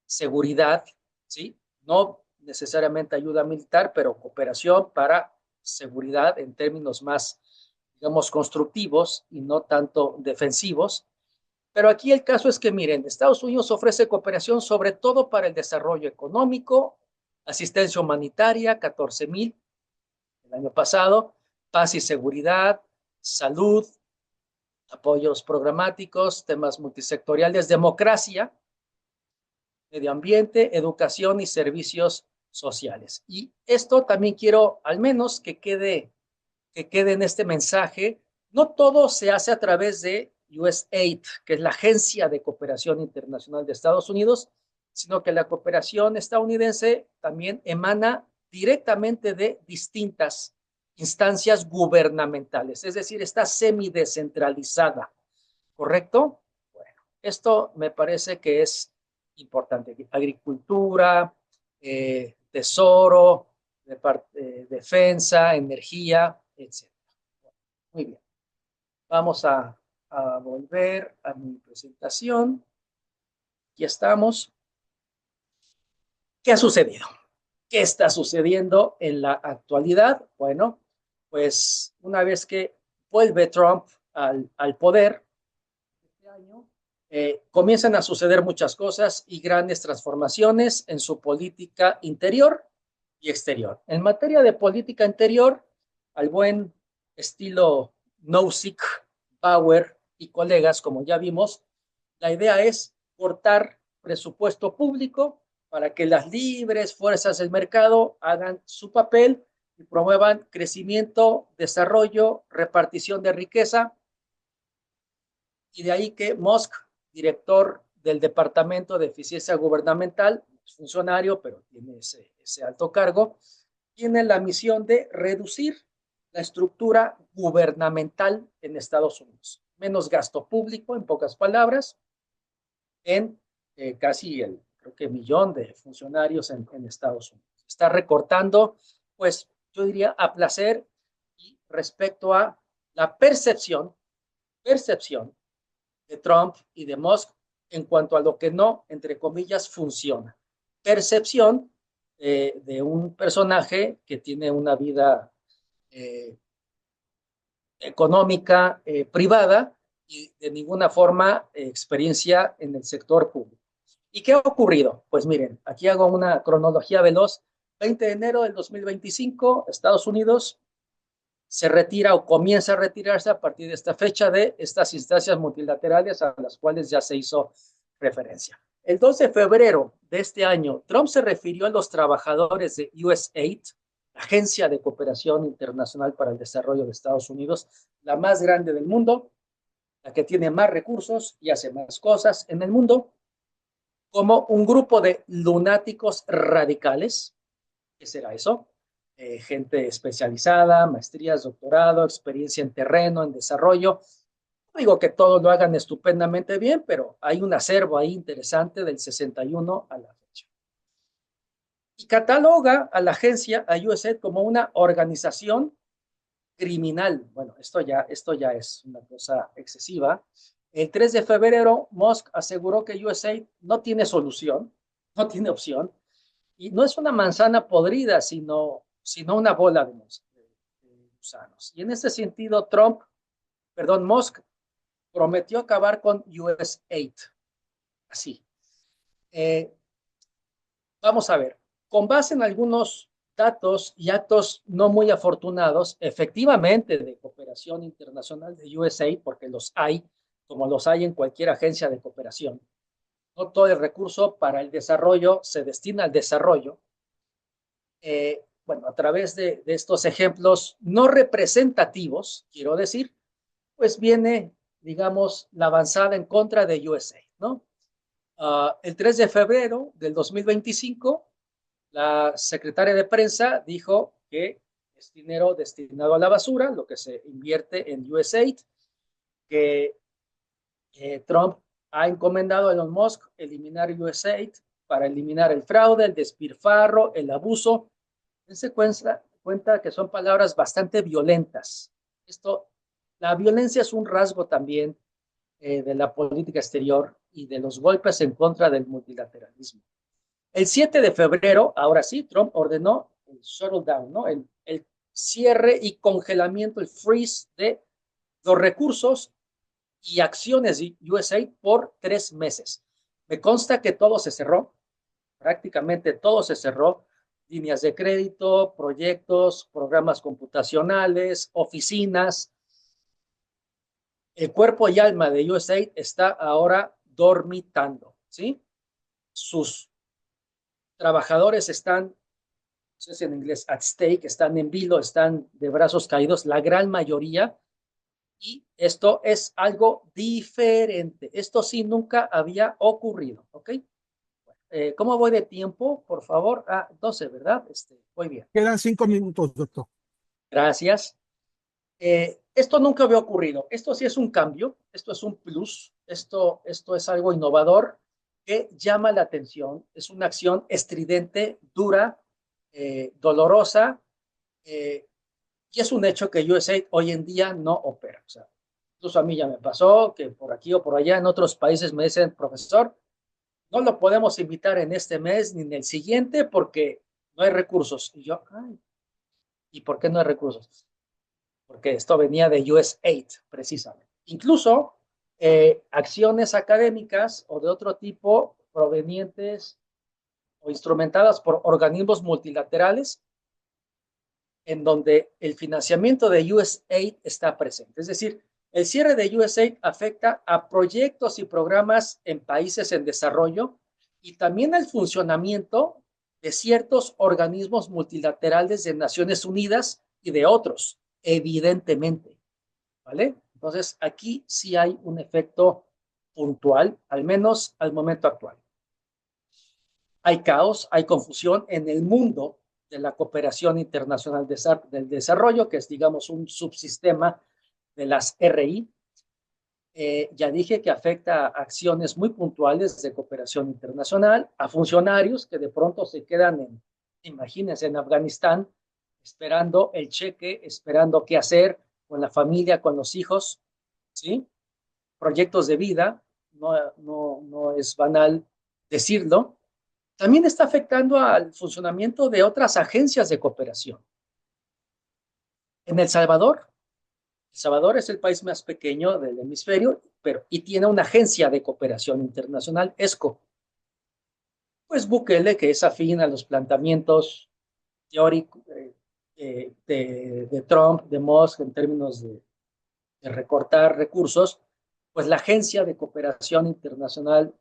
seguridad, ¿sí? No necesariamente ayuda militar, pero cooperación para seguridad en términos más, digamos, constructivos y no tanto defensivos. Pero aquí el caso es que, miren, Estados Unidos ofrece cooperación sobre todo para el desarrollo económico, asistencia humanitaria, 14,000 el año pasado, paz y seguridad, salud, apoyos programáticos, temas multisectoriales, democracia, medio ambiente, educación y servicios sociales. Y esto también quiero al menos que quede en este mensaje. No todo se hace a través de USAID, que es la Agencia de Cooperación Internacional de Estados Unidos, sino que la cooperación estadounidense también emana directamente de distintas instancias gubernamentales, es decir, está semidescentralizada, ¿correcto? Bueno, esto me parece que es importante. Agricultura, tesoro, defensa, energía, etc. Muy bien. Vamos a volver a mi presentación. Aquí estamos. ¿Qué ha sucedido? ¿Qué está sucediendo en la actualidad? Bueno, pues una vez que vuelve Trump al poder, este año, comienzan a suceder muchas cosas y grandes transformaciones en su política interior y exterior. En materia de política interior, al buen estilo Nozick, Bauer y colegas, como ya vimos, la idea es cortar presupuesto público para que las libres fuerzas del mercado hagan su papel y promuevan crecimiento, desarrollo, repartición de riqueza. Y de ahí que Musk, director del Departamento de Eficiencia Gubernamental, es funcionario, pero tiene ese alto cargo, tiene la misión de reducir la estructura gubernamental en Estados Unidos. Menos gasto público, en pocas palabras, en casi creo que millón de funcionarios en Estados Unidos. Está recortando, pues yo diría a placer y respecto a la percepción de Trump y de Musk en cuanto a lo que no, entre comillas, funciona. Percepción de un personaje que tiene una vida económica privada y de ninguna forma experiencia en el sector público. ¿Y qué ha ocurrido? Pues miren, aquí hago una cronología veloz. 20 de enero del 2025, Estados Unidos se retira o comienza a retirarse a partir de esta fecha de estas instancias multilaterales a las cuales ya se hizo referencia. El 12 de febrero de este año, Trump se refirió a los trabajadores de USAID, la Agencia de Cooperación Internacional para el Desarrollo de Estados Unidos, la más grande del mundo, la que tiene más recursos y hace más cosas en el mundo, como un grupo de lunáticos radicales. ¿Qué será eso? Gente especializada, maestrías, doctorado, experiencia en terreno, en desarrollo. No digo que todos lo hagan estupendamente bien, pero hay un acervo ahí interesante del 61 a la fecha. Y cataloga a la agencia, a USAID, como una organización criminal. Bueno, esto ya es una cosa excesiva. El 3 de febrero, Musk aseguró que USAID no tiene solución, no tiene opción, y no es una manzana podrida, sino una bola de gusanos. Y en ese sentido, Musk prometió acabar con USAID. Así. Vamos a ver, con base en algunos datos y actos no muy afortunados, efectivamente, de cooperación internacional de USAID, porque los hay, como los hay en cualquier agencia de cooperación. No todo el recurso para el desarrollo se destina al desarrollo. Bueno, a través de estos ejemplos no representativos, quiero decir, pues viene, digamos, la avanzada en contra de USAID, ¿no? El 3 de febrero del 2025, la secretaria de prensa dijo que es dinero destinado a la basura, lo que se invierte en USAID, que Trump ha encomendado a Elon Musk eliminar USAID para eliminar el fraude, el despilfarro, el abuso. Dense cuenta que son palabras bastante violentas. La violencia es un rasgo también de la política exterior y de los golpes en contra del multilateralismo. El 7 de febrero, ahora sí, Trump ordenó el shutdown, ¿no? El cierre y congelamiento, el freeze de los recursos y acciones de USAID por 3 meses. Me consta que todo se cerró, prácticamente todo se cerró, líneas de crédito, proyectos, programas computacionales, oficinas. El cuerpo y alma de USAID está ahora dormitando, ¿sí? Sus trabajadores están, no sé si en inglés, at stake, están en vilo, están de brazos caídos, la gran mayoría, y esto es algo diferente. Esto sí nunca había ocurrido, ¿ok? ¿Cómo voy de tiempo? Por favor. 12, ¿verdad? Voy bien. Quedan 5 minutos, doctor. Gracias. Esto nunca había ocurrido. Esto sí es un cambio, esto es un plus, esto es algo innovador que llama la atención. Es una acción estridente, dura, dolorosa, y es un hecho que USAID hoy en día no opera. O sea, incluso a mí ya me pasó que por aquí o por allá en otros países me dicen, profesor, no lo podemos invitar en este mes ni en el siguiente porque no hay recursos. Y yo, ay, ¿y por qué no hay recursos? Porque esto venía de USAID, precisamente. Incluso acciones académicas o de otro tipo provenientes o instrumentadas por organismos multilaterales en donde el financiamiento de USAID está presente. Es decir, el cierre de USAID afecta a proyectos y programas en países en desarrollo y también al funcionamiento de ciertos organismos multilaterales de Naciones Unidas y de otros, evidentemente, ¿vale? Entonces, aquí sí hay un efecto puntual, al menos al momento actual. Hay caos, hay confusión en el mundo de la cooperación internacional del desarrollo, que es, digamos, un subsistema de las RI. Ya dije que afecta a acciones muy puntuales de cooperación internacional, a funcionarios que de pronto se quedan imagínense, en Afganistán, esperando el cheque, esperando qué hacer con la familia, con los hijos, ¿sí? Proyectos de vida, no es banal decirlo. También está afectando al funcionamiento de otras agencias de cooperación. En El Salvador es el país más pequeño del hemisferio, y tiene una agencia de cooperación internacional, ESCO. Pues Bukele, que es afín a los planteamientos teóricos de Trump, de Musk, en términos de recortar recursos, pues la agencia de cooperación internacional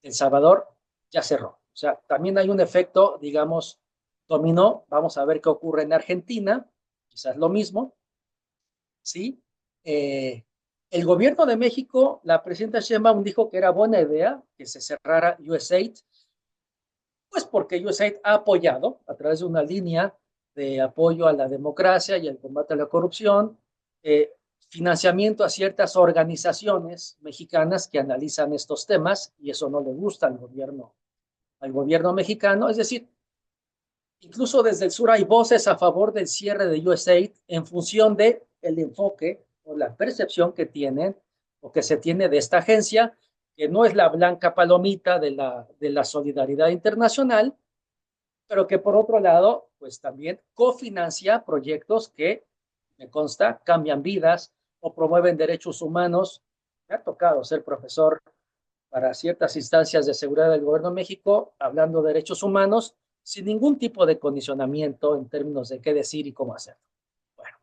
de El Salvador ya cerró. O sea, también hay un efecto, digamos, dominó. Vamos a ver qué ocurre en Argentina, quizás lo mismo, ¿sí? El gobierno de México, la presidenta Sheinbaum dijo que era buena idea que se cerrara USAID, pues porque USAID ha apoyado a través de una línea de apoyo a la democracia y al combate a la corrupción, financiamiento a ciertas organizaciones mexicanas que analizan estos temas, y eso no le gusta al gobierno mexicano. Es decir, incluso desde el sur hay voces a favor del cierre de USAID en función de el enfoque o la percepción que tienen o que se tiene de esta agencia, que no es la blanca palomita de la solidaridad internacional, pero que por otro lado, pues también cofinancia proyectos que, me consta, cambian vidas o promueven derechos humanos. Me ha tocado ser profesor para ciertas instancias de seguridad del gobierno de México, hablando de derechos humanos, sin ningún tipo de condicionamiento en términos de qué decir y cómo hacerlo. Bueno,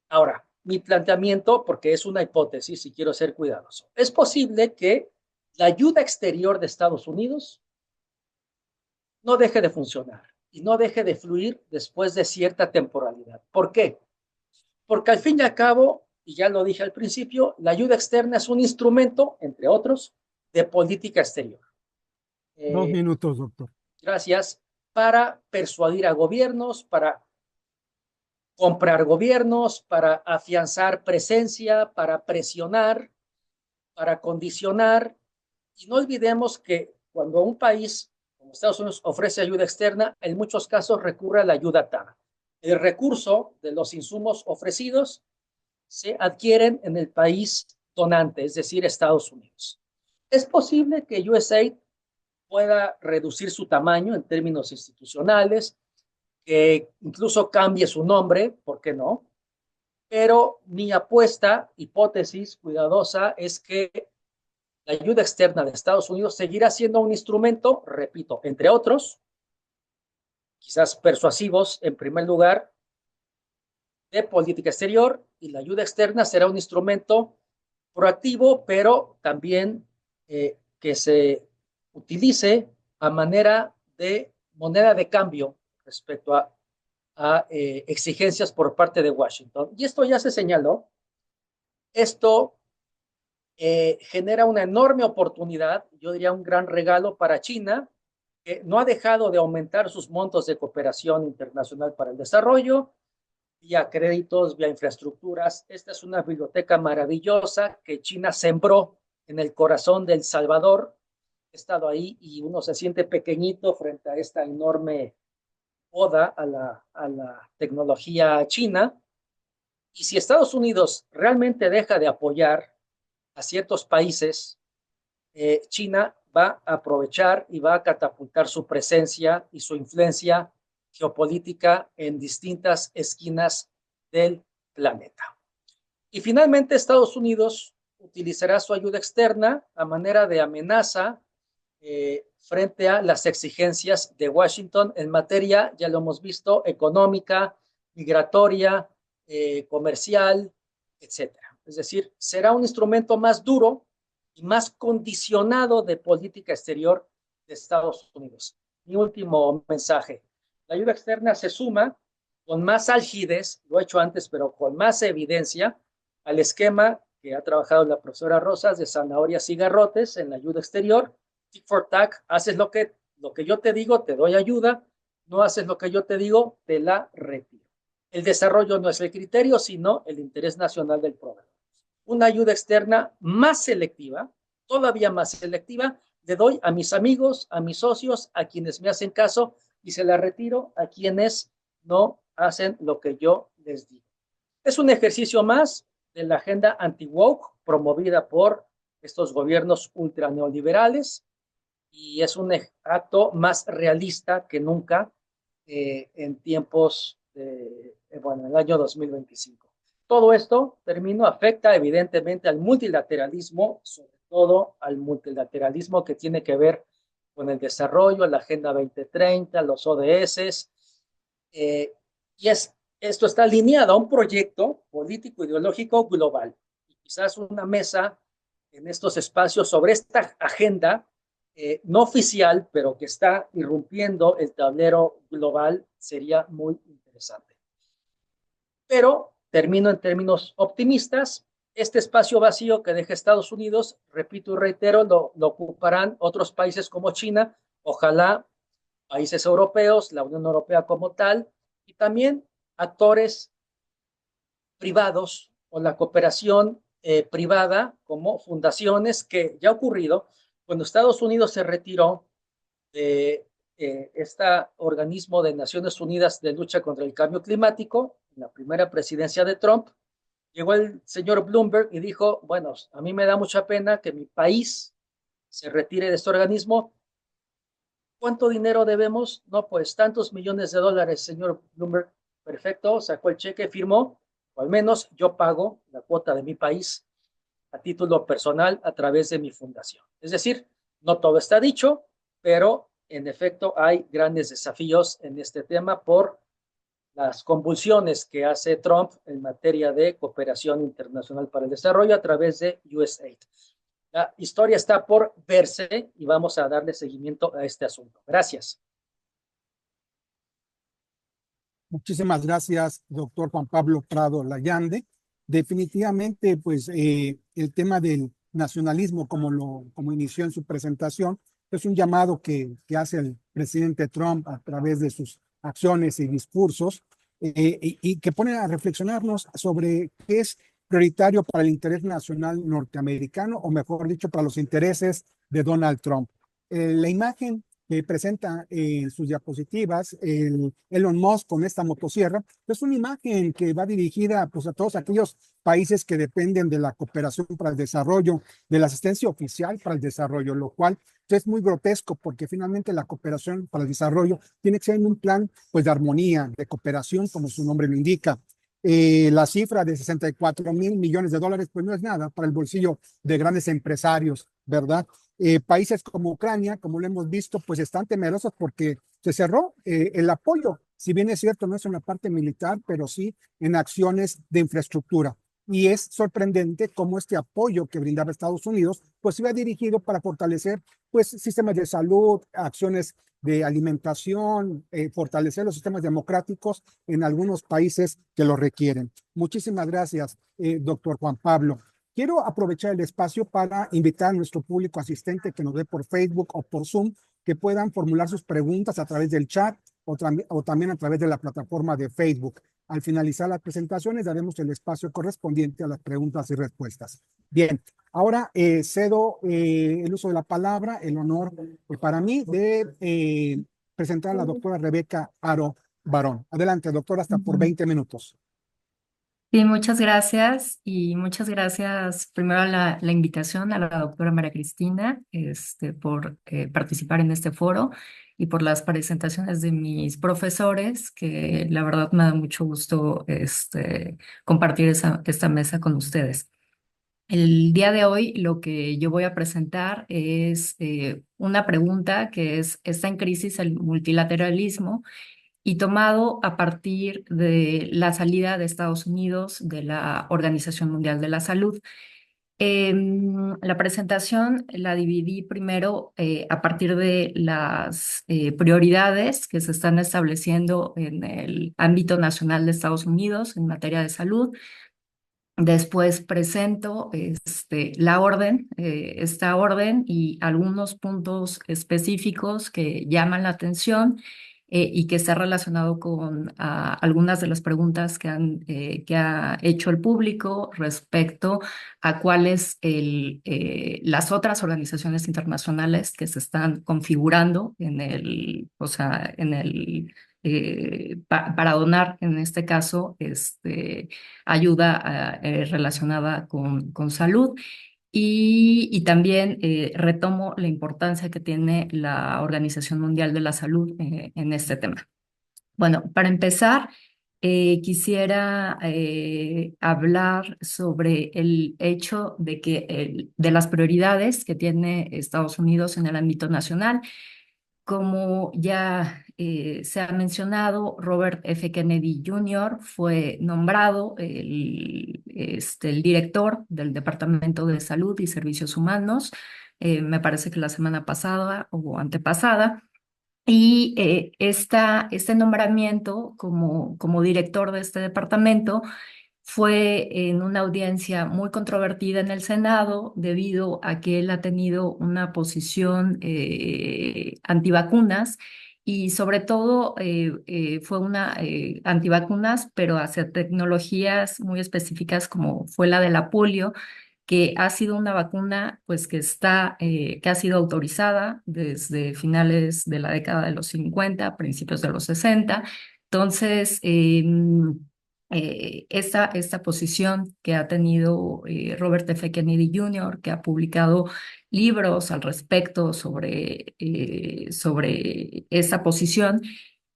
ahora, mi planteamiento, porque es una hipótesis y quiero ser cuidadoso, es posible que la ayuda exterior de Estados Unidos no deje de funcionar y no deje de fluir después de cierta temporalidad. ¿Por qué? Porque al fin y al cabo, y ya lo dije al principio, la ayuda externa es un instrumento, entre otros, de política exterior. 2 minutos, doctor. Gracias. Para persuadir a gobiernos, para comprar gobiernos, para afianzar presencia, para presionar, para condicionar. Y no olvidemos que cuando un país como Estados Unidos ofrece ayuda externa, en muchos casos recurre a la ayuda TAM. El recurso de los insumos ofrecidos se adquieren en el país donante, es decir, Estados Unidos. Es posible que USAID pueda reducir su tamaño en términos institucionales, que incluso cambie su nombre, ¿por qué no? Pero mi apuesta, hipótesis cuidadosa, es que la ayuda externa de Estados Unidos seguirá siendo un instrumento, repito, entre otros, quizás persuasivos en primer lugar, de política exterior, y la ayuda externa será un instrumento proactivo, pero también que se utilice a manera de moneda de cambio respecto a exigencias por parte de Washington. Y esto ya se señaló. Esto genera una enorme oportunidad, yo diría un gran regalo para China, que no ha dejado de aumentar sus montos de cooperación internacional para el desarrollo, vía créditos, vía infraestructuras. Esta es una biblioteca maravillosa que China sembró en el corazón del Salvador. He estado ahí y uno se siente pequeñito frente a esta enorme oda a la tecnología china. Y si Estados Unidos realmente deja de apoyar a ciertos países, China va a aprovechar y va a catapultar su presencia y su influencia geopolítica en distintas esquinas del planeta. Y finalmente Estados Unidos utilizará su ayuda externa a manera de amenaza frente a las exigencias de Washington en materia, ya lo hemos visto, económica, migratoria, comercial, etcétera. Es decir, será un instrumento más duro y más condicionado de política exterior de Estados Unidos. Mi último mensaje. La ayuda externa se suma con más algidez, lo he hecho antes, pero con más evidencia, al esquema que ha trabajado la profesora Rosas de zanahorias y garrotes en la ayuda exterior. Tic for tac, haces lo que yo te digo, te doy ayuda, no haces lo que yo te digo, te la retiro. El desarrollo no es el criterio, sino el interés nacional del programa. Una ayuda externa más selectiva, todavía más selectiva, le doy a mis amigos, a mis socios, a quienes me hacen caso, y se la retiro a quienes no hacen lo que yo les digo. Es un ejercicio más de la agenda anti-woke promovida por estos gobiernos ultraneoliberales, y es un acto más realista que nunca en tiempos en el año 2025. Todo esto, termino, afecta evidentemente al multilateralismo, sobre todo al multilateralismo que tiene que ver con el desarrollo, la Agenda 2030, los ODS, y esto está alineado a un proyecto político ideológico global. Y quizás una mesa en estos espacios sobre esta agenda no oficial, pero que está irrumpiendo el tablero global, sería muy interesante. Pero termino en términos optimistas. Este espacio vacío que deja Estados Unidos, repito y reitero, lo ocuparán otros países como China, ojalá países europeos, la Unión Europea como tal, y también actores privados o la cooperación privada como fundaciones, que ya ha ocurrido cuando Estados Unidos se retiró de este organismo de Naciones Unidas de lucha contra el cambio climático, en la primera presidencia de Trump. Llegó el señor Bloomberg y dijo, bueno, a mí me da mucha pena que mi país se retire de este organismo. ¿Cuánto dinero debemos? No, pues tantos millones de dólares, señor Bloomberg. Perfecto, sacó el cheque, firmó, o al menos yo pago la cuota de mi país a título personal a través de mi fundación. Es decir, no todo está dicho, pero en efecto hay grandes desafíos en este tema por las convulsiones que hace Trump en materia de cooperación internacional para el desarrollo a través de USAID. La historia está por verse y vamos a darle seguimiento a este asunto. Gracias. Muchísimas gracias, doctor Juan Pablo Prado Layande. Definitivamente, pues el tema del nacionalismo, como inició en su presentación, es un llamado que hace el presidente Trump a través de sus acciones y discursos, y que pone a reflexionarnos sobre qué es prioritario para el interés nacional norteamericano, o mejor dicho, para los intereses de Donald Trump. La imagen que presenta en sus diapositivas el Elon Musk con esta motosierra, es una imagen que va dirigida pues, a todos aquellos países que dependen de la cooperación para el desarrollo, de la asistencia oficial para el desarrollo, lo cual es muy grotesco porque finalmente la cooperación para el desarrollo tiene que ser en un plan pues, de armonía, de cooperación, como su nombre lo indica. La cifra de 64,000 millones de dólares pues no es nada para el bolsillo de grandes empresarios, ¿verdad? Países como Ucrania, como lo hemos visto, pues están temerosos porque se cerró el apoyo, si bien es cierto, no es en la parte militar, pero sí en acciones de infraestructura. Y es sorprendente cómo este apoyo que brindaba Estados Unidos, pues iba dirigido para fortalecer pues, sistemas de salud, acciones de alimentación, fortalecer los sistemas democráticos en algunos países que lo requieren. Muchísimas gracias, doctor Juan Pablo. Quiero aprovechar el espacio para invitar a nuestro público asistente que nos ve por Facebook o por Zoom, que puedan formular sus preguntas a través del chat o también a través de la plataforma de Facebook. Al finalizar las presentaciones, daremos el espacio correspondiente a las preguntas y respuestas. Bien, ahora cedo el uso de la palabra, el honor para mí de presentar a la doctora Rebeca Aro Barón. Adelante, doctora, hasta por 20 minutos. Sí, muchas gracias y muchas gracias primero a la invitación a la doctora María Cristina por participar en este foro y por las presentaciones de mis profesores, que la verdad me da mucho gusto compartir esta mesa con ustedes. El día de hoy lo que yo voy a presentar es una pregunta que es, ¿está en crisis el multilateralismo? Y tomado a partir de la salida de Estados Unidos de la Organización Mundial de la Salud. La presentación la dividí primero a partir de las prioridades que se están estableciendo en el ámbito nacional de Estados Unidos en materia de salud. Después presento la orden, esta orden y algunos puntos específicos que llaman la atención y que está relacionado con algunas de las preguntas que ha hecho el público respecto a cuáles las otras organizaciones internacionales que se están configurando para donar, en este caso, ayuda relacionada con salud. Y también retomo la importancia que tiene la Organización Mundial de la Salud en este tema. Bueno, para empezar, quisiera hablar sobre el hecho de que de las prioridades que tiene Estados Unidos en el ámbito nacional. Como ya se ha mencionado, Robert F. Kennedy Jr. fue nombrado el director del Departamento de Salud y Servicios Humanos, me parece que la semana pasada o antepasada, y este nombramiento como director de este departamento fue en una audiencia muy controvertida en el Senado debido a que él ha tenido una posición antivacunas y sobre todo fue una antivacunas, pero hacia tecnologías muy específicas como fue la de la polio, que ha sido una vacuna pues que ha sido autorizada desde finales de la década de los 50, principios de los 60. Entonces, esta posición que ha tenido Robert F. Kennedy Jr., que ha publicado libros al respecto sobre esta posición,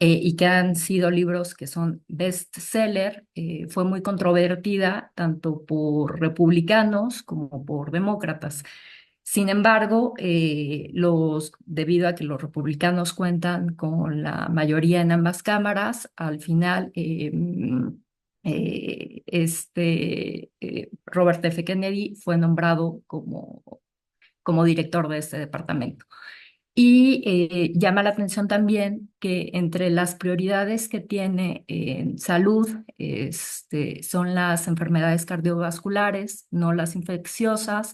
y que han sido libros que son bestseller, fue muy controvertida tanto por republicanos como por demócratas. Sin embargo, debido a que los republicanos cuentan con la mayoría en ambas cámaras, al final Robert F. Kennedy fue nombrado como director de este departamento. Y llama la atención también que entre las prioridades que tiene en salud son las enfermedades cardiovasculares, no las infecciosas.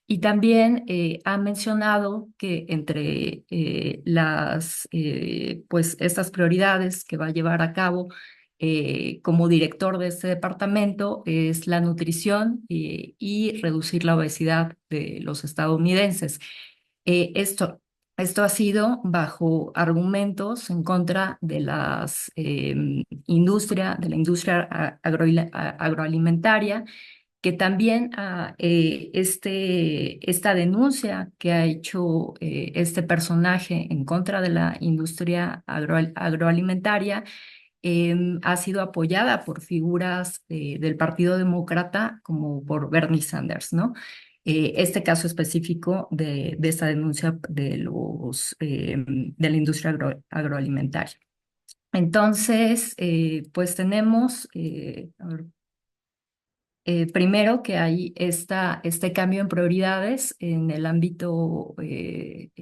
Y también ha mencionado que entre pues estas prioridades que va a llevar a cabo como director de este departamento es la nutrición y reducir la obesidad de los estadounidenses. Eh, esto, Esto ha sido bajo argumentos en contra de de la industria agroalimentaria, que también esta denuncia que ha hecho este personaje en contra de la industria agroalimentaria ha sido apoyada por figuras del Partido Demócrata como por Bernie Sanders, ¿no? Este caso específico de esta denuncia de la industria agroalimentaria. Entonces, pues tenemos, a ver, primero que hay este cambio en prioridades en el ámbito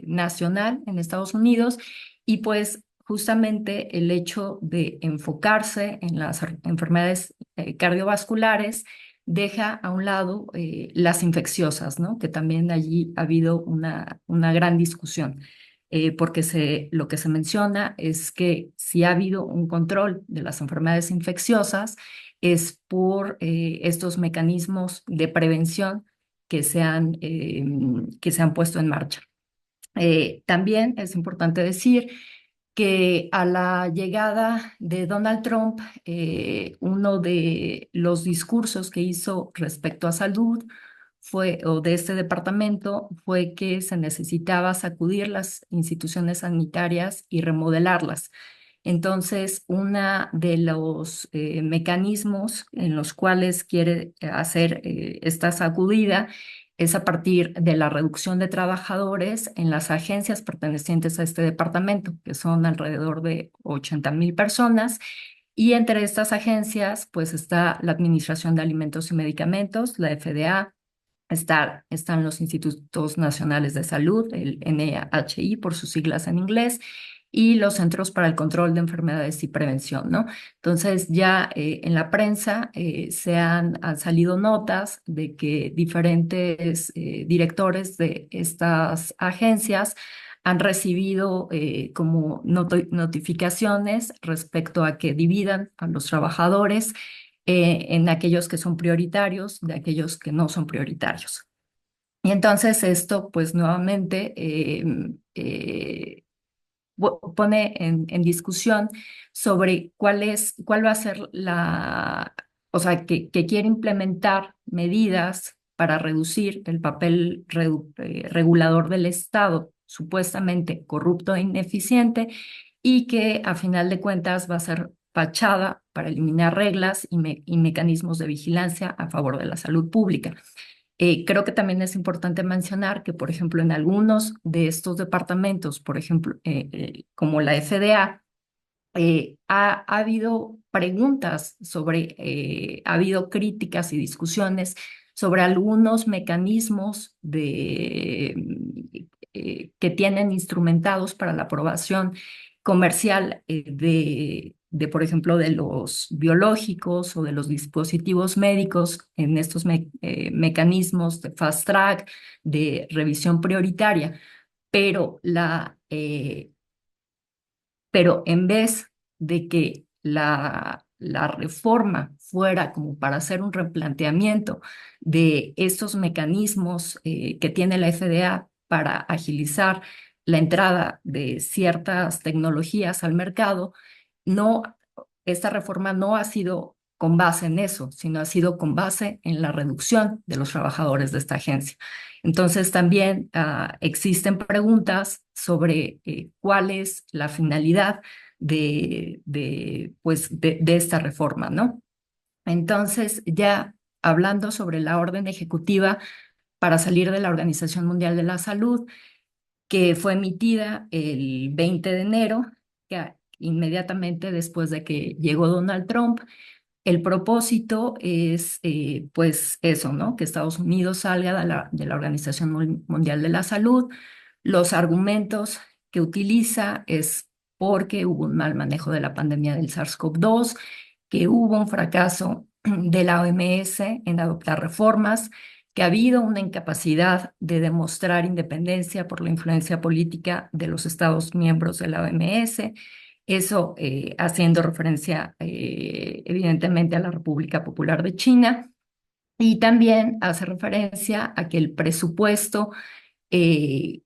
nacional en Estados Unidos y pues justamente el hecho de enfocarse en las enfermedades cardiovasculares deja a un lado las infecciosas, ¿no? Que también allí ha habido una gran discusión. Porque lo que se menciona es que si ha habido un control de las enfermedades infecciosas, es por estos mecanismos de prevención que se han puesto en marcha. También es importante decir que a la llegada de Donald Trump, uno de los discursos que hizo respecto a salud o de este departamento, fue que se necesitaba sacudir las instituciones sanitarias y remodelarlas. Entonces, uno de los mecanismos en los cuales quiere hacer esta sacudida es a partir de la reducción de trabajadores en las agencias pertenecientes a este departamento, que son alrededor de 80,000 personas. Y entre estas agencias, pues está la Administración de Alimentos y Medicamentos, la FDA, están los Institutos Nacionales de Salud, el NIH por sus siglas en inglés, y los Centros para el Control de Enfermedades y Prevención, ¿no? Entonces, ya en la prensa han salido notas de que diferentes directores de estas agencias han recibido como notificaciones respecto a que dividan a los trabajadores en aquellos que son prioritarios de aquellos que no son prioritarios. Y entonces esto, pues nuevamente, pone en discusión sobre cuál va a ser o sea, que quiere implementar medidas para reducir el papel regulador del Estado, supuestamente corrupto e ineficiente, y que a final de cuentas va a ser fachada para eliminar reglas y mecanismos de vigilancia a favor de la salud pública. Creo que también es importante mencionar que, por ejemplo, en algunos de estos departamentos, por ejemplo, como la FDA, ha habido preguntas ha habido críticas y discusiones sobre algunos mecanismos que tienen instrumentados para la aprobación comercial por ejemplo, de los biológicos o de los dispositivos médicos en estos mecanismos de fast track, de revisión prioritaria, pero pero en vez de que la reforma fuera como para hacer un replanteamiento de estos mecanismos que tiene la FDA para agilizar la entrada de ciertas tecnologías al mercado, no, esta reforma no ha sido con base en eso, sino ha sido con base en la reducción de los trabajadores de esta agencia. Entonces también existen preguntas sobre cuál es la finalidad de esta reforma, ¿no? Entonces, ya hablando sobre la orden ejecutiva para salir de la Organización Mundial de la Salud, que fue emitida el 20 de enero, que inmediatamente después de que llegó Donald Trump. El propósito es, pues, eso, ¿no? Que Estados Unidos salga de la Organización Mundial de la Salud. Los argumentos que utiliza es porque hubo un mal manejo de la pandemia del SARS-CoV-2, que hubo un fracaso de la OMS en adoptar reformas, que ha habido una incapacidad de demostrar independencia por la influencia política de los Estados miembros de la OMS. Eso haciendo referencia evidentemente a la República Popular de China, y también hace referencia a que el presupuesto que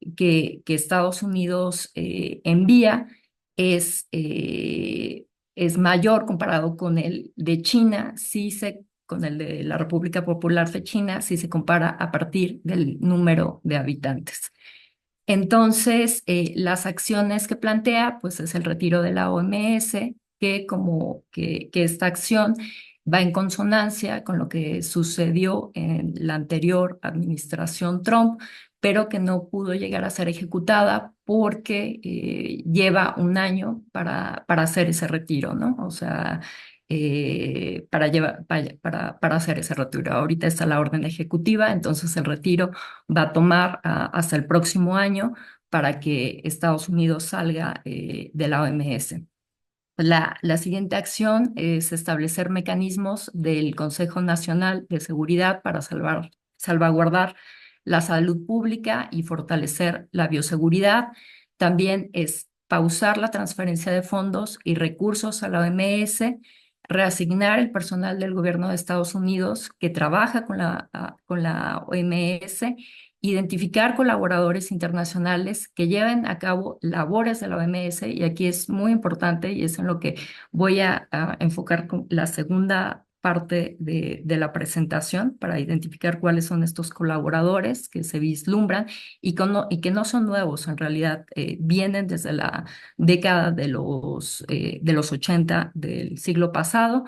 Estados Unidos envía es, es mayor comparado con el de China, con el de la República Popular de China, si se compara a partir del número de habitantes. Entonces, las acciones que plantea, pues es el retiro de la OMS, que esta acción va en consonancia con lo que sucedió en la anterior administración Trump, pero que no pudo llegar a ser ejecutada porque lleva un año para hacer ese retiro, ¿no? O sea, para hacer ese retiro. Ahorita está la orden ejecutiva, entonces el retiro va a tomar hasta el próximo año para que Estados Unidos salga de la OMS. La siguiente acción es establecer mecanismos del Consejo Nacional de Seguridad para salvaguardar la salud pública y fortalecer la bioseguridad. También es pausar la transferencia de fondos y recursos a la OMS, reasignar el personal del gobierno de Estados Unidos que trabaja con la OMS, identificar colaboradores internacionales que lleven a cabo labores de la OMS, y aquí es muy importante y es en lo que voy a enfocar con la segunda parte de la presentación para identificar cuáles son estos colaboradores que se vislumbran y que no son nuevos, en realidad vienen desde la década de los 80 del siglo pasado.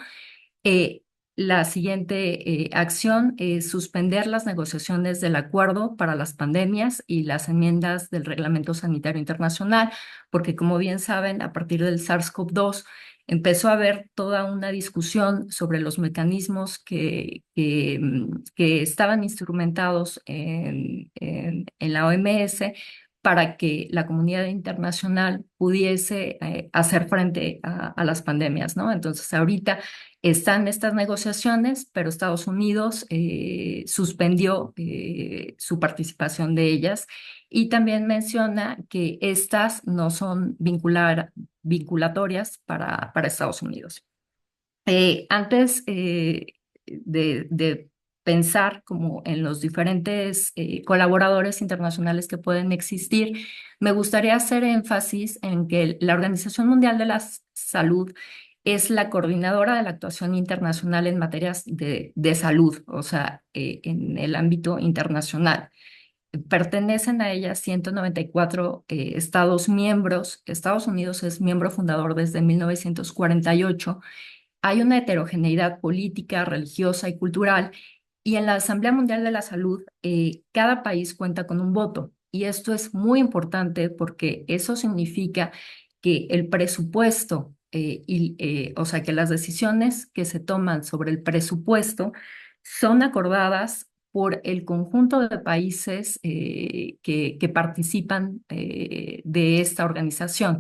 La siguiente acción es suspender las negociaciones del acuerdo para las pandemias y las enmiendas del Reglamento Sanitario Internacional, porque como bien saben, a partir del SARS-CoV-2 empezó a haber toda una discusión sobre los mecanismos que estaban instrumentados en la OMS para que la comunidad internacional pudiese hacer frente a las pandemias, ¿no? Entonces, ahorita están estas negociaciones, pero Estados Unidos suspendió su participación de ellas, y también menciona que estas no son vinculatorias para Estados Unidos. Antes de pensar como en los diferentes colaboradores internacionales que pueden existir, me gustaría hacer énfasis en que la Organización Mundial de la Salud es la coordinadora de la actuación internacional en materias de salud, o sea, en el ámbito internacional. Pertenecen a ella 194 Estados miembros. Estados Unidos es miembro fundador desde 1948. Hay una heterogeneidad política, religiosa y cultural, y en la Asamblea Mundial de la Salud cada país cuenta con un voto, y esto es muy importante porque eso significa que el presupuesto, o sea, que las decisiones que se toman sobre el presupuesto son acordadas por el conjunto de países que participan de esta organización.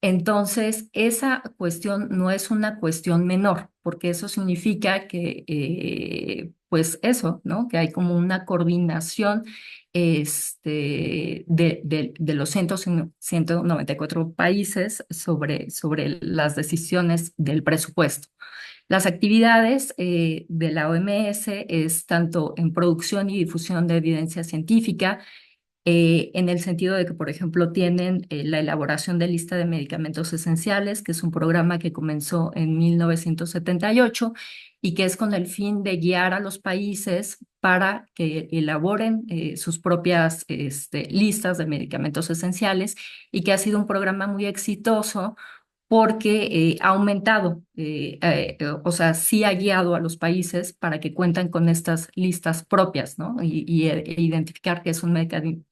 Entonces, esa cuestión no es una cuestión menor, porque eso significa que, pues eso, ¿no? Que hay como una coordinación de los 194 países sobre las decisiones del presupuesto. Las actividades de la OMS es tanto en producción y difusión de evidencia científica, en el sentido de que, por ejemplo, tienen la elaboración de lista de medicamentos esenciales, que es un programa que comenzó en 1978 y que es con el fin de guiar a los países para que elaboren sus propias listas de medicamentos esenciales, y que ha sido un programa muy exitoso porque ha aumentado, o sea, sí ha guiado a los países para que cuenten con estas listas propias, ¿no? E identificar que es un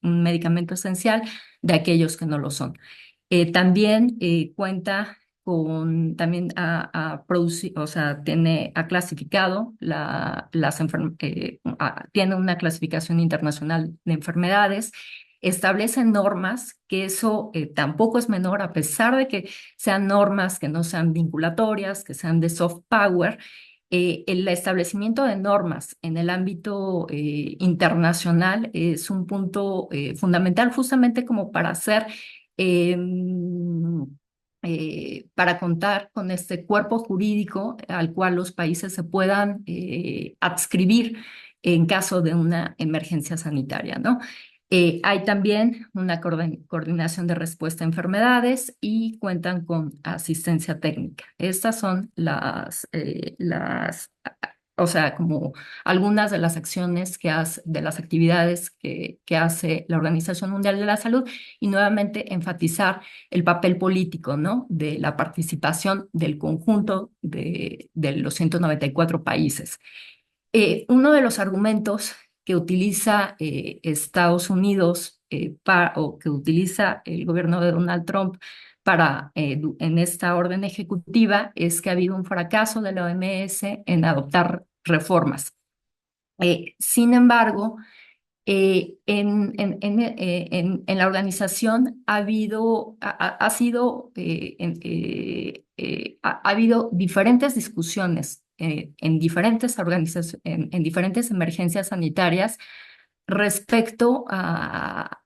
medicamento esencial de aquellos que no lo son. También cuenta con, también o sea, ha clasificado tiene una clasificación internacional de enfermedades, establece normas, que eso tampoco es menor, a pesar de que sean normas que no sean vinculatorias, que sean de soft power. El establecimiento de normas en el ámbito internacional es un punto fundamental, justamente como para hacer, para contar con este cuerpo jurídico al cual los países se puedan adscribir en caso de una emergencia sanitaria, ¿no? Hay también una coordinación de respuesta a enfermedades y cuentan con asistencia técnica. Estas son o sea, como algunas de las acciones de las actividades que hace la Organización Mundial de la Salud, y nuevamente enfatizar el papel político, ¿no? De la participación del conjunto de los 194 países. Uno de los argumentos que utiliza Estados Unidos o que utiliza el gobierno de Donald Trump en esta orden ejecutiva es que ha habido un fracaso de la OMS en adoptar reformas. Sin embargo, en la organización ha habido diferentes discusiones en diferentes en diferentes emergencias sanitarias respecto a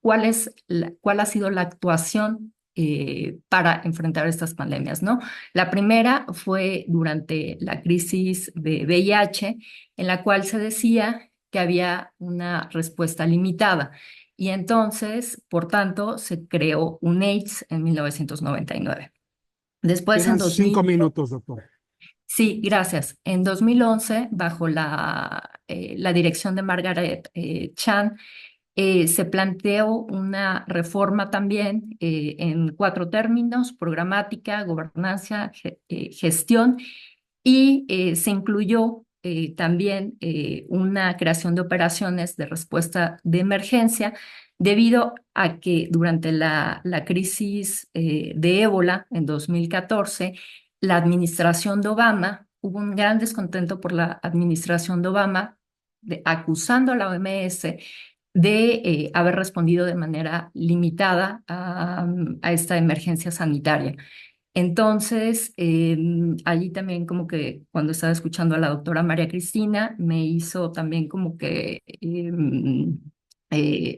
cuál ha sido la actuación para enfrentar estas pandemias, ¿no? La primera fue durante la crisis de VIH, en la cual se decía que había una respuesta limitada. Y entonces, por tanto, se creó UNAIDS en 1999. Después, en Quedan 5 2000, minutos, doctor. sí, gracias. En 2011, bajo la dirección de Margaret Chan, se planteó una reforma también en 4 términos: programática, gobernanza, gestión, y se incluyó también una creación de operaciones de respuesta de emergencia, debido a que durante la crisis de ébola en 2014, la administración de Obama, hubo un gran descontento por la administración de Obama, acusando a la OMS de haber respondido de manera limitada a esta emergencia sanitaria. Entonces, allí también, como que cuando estaba escuchando a la doctora María Cristina, me hizo también como que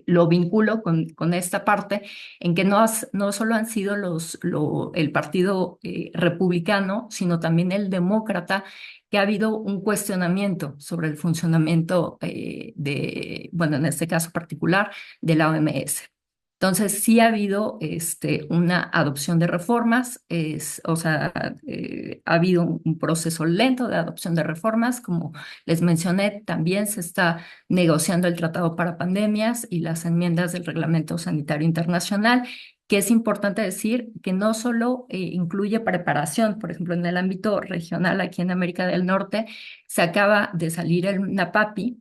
lo vinculo con esta parte, en que no solo han sido el partido republicano, sino también el demócrata, que ha habido un cuestionamiento sobre el funcionamiento bueno, en este caso particular, de la OMS. Entonces, sí ha habido una adopción de reformas, o sea, ha habido un proceso lento de adopción de reformas. Como les mencioné, también se está negociando el Tratado para Pandemias y las enmiendas del Reglamento Sanitario Internacional, que es importante decir que no solo incluye preparación. Por ejemplo, en el ámbito regional, aquí en América del Norte, se acaba de salir el NAPAPI,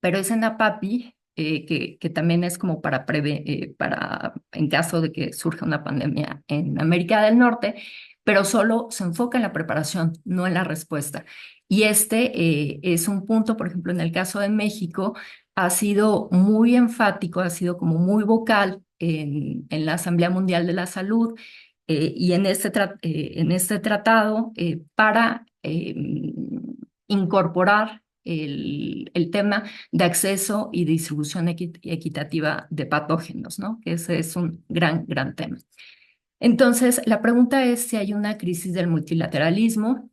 pero ese NAPAPI, que también es como para en caso de que surja una pandemia en América del Norte, pero solo se enfoca en la preparación, no en la respuesta. Y es un punto, por ejemplo, en el caso de México, ha sido muy enfático, ha sido como muy vocal en la Asamblea Mundial de la Salud y en este tratado para incorporar el tema de acceso y distribución equitativa de patógenos, ¿no? Que ese es un gran, gran tema. Entonces, la pregunta es si hay una crisis del multilateralismo,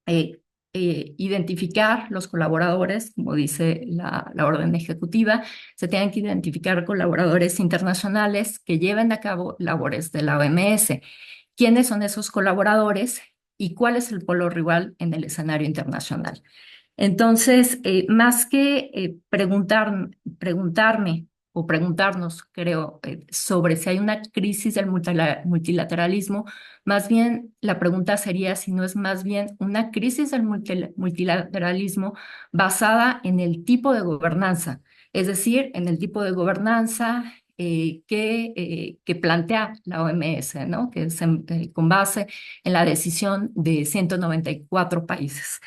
eh, identificar los colaboradores, como dice la orden ejecutiva, se tienen que identificar colaboradores internacionales que lleven a cabo labores de la OMS. ¿Quiénes son esos colaboradores y cuál es el polo rival en el escenario internacional? Entonces, más que preguntarme o preguntarnos, creo, sobre si hay una crisis del multilateralismo, más bien la pregunta sería si no es más bien una crisis del multilateralismo basada en el tipo de gobernanza, es decir, en el tipo de gobernanza que plantea la OMS, ¿no? Que es con base en la decisión de 194 países.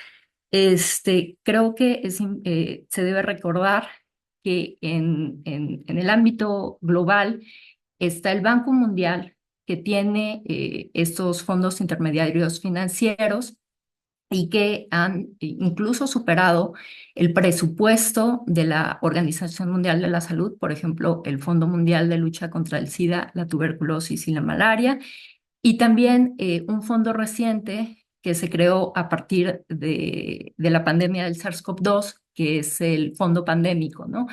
Creo que se debe recordar que en el ámbito global está el Banco Mundial, que tiene estos fondos intermediarios financieros y que han incluso superado el presupuesto de la Organización Mundial de la Salud, por ejemplo, el Fondo Mundial de Lucha contra el SIDA, la tuberculosis y la malaria, y también un fondo reciente que se creó a partir de la pandemia del SARS-CoV-2, que es el fondo pandémico, ¿no?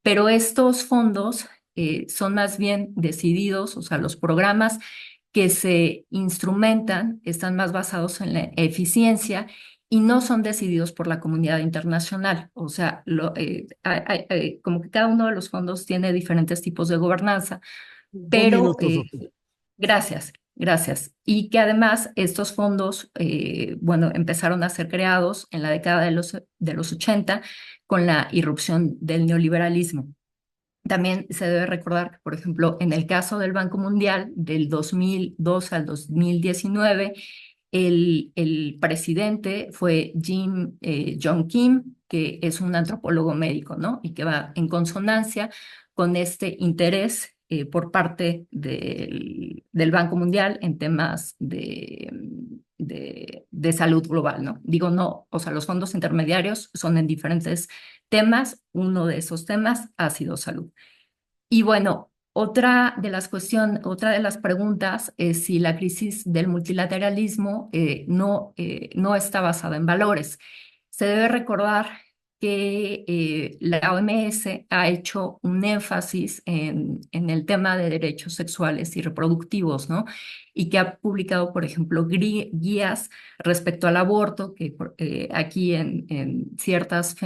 Pero estos fondos son más bien decididos, o sea, los programas que se instrumentan están más basados en la eficiencia y no son decididos por la comunidad internacional. O sea, como que cada uno de los fondos tiene diferentes tipos de gobernanza, 2 minutos, pero doctor. gracias, gracias. Y que además estos fondos, bueno, empezaron a ser creados en la década de los 80 con la irrupción del neoliberalismo. También se debe recordar que, por ejemplo, en el caso del Banco Mundial, del 2002 al 2019, el presidente fue John Kim, que es un antropólogo médico, ¿no? Y que va en consonancia con este interés por parte del Banco Mundial en temas de salud global, ¿no? Digo, no, o sea, los fondos intermediarios son en diferentes temas. Uno de esos temas ha sido salud. Y bueno, otra de las preguntas es si la crisis del multilateralismo no está basada en valores. Se debe recordar que la OMS ha hecho un énfasis en el tema de derechos sexuales y reproductivos, ¿no? Y que ha publicado, por ejemplo, guías respecto al aborto, que aquí en ciertas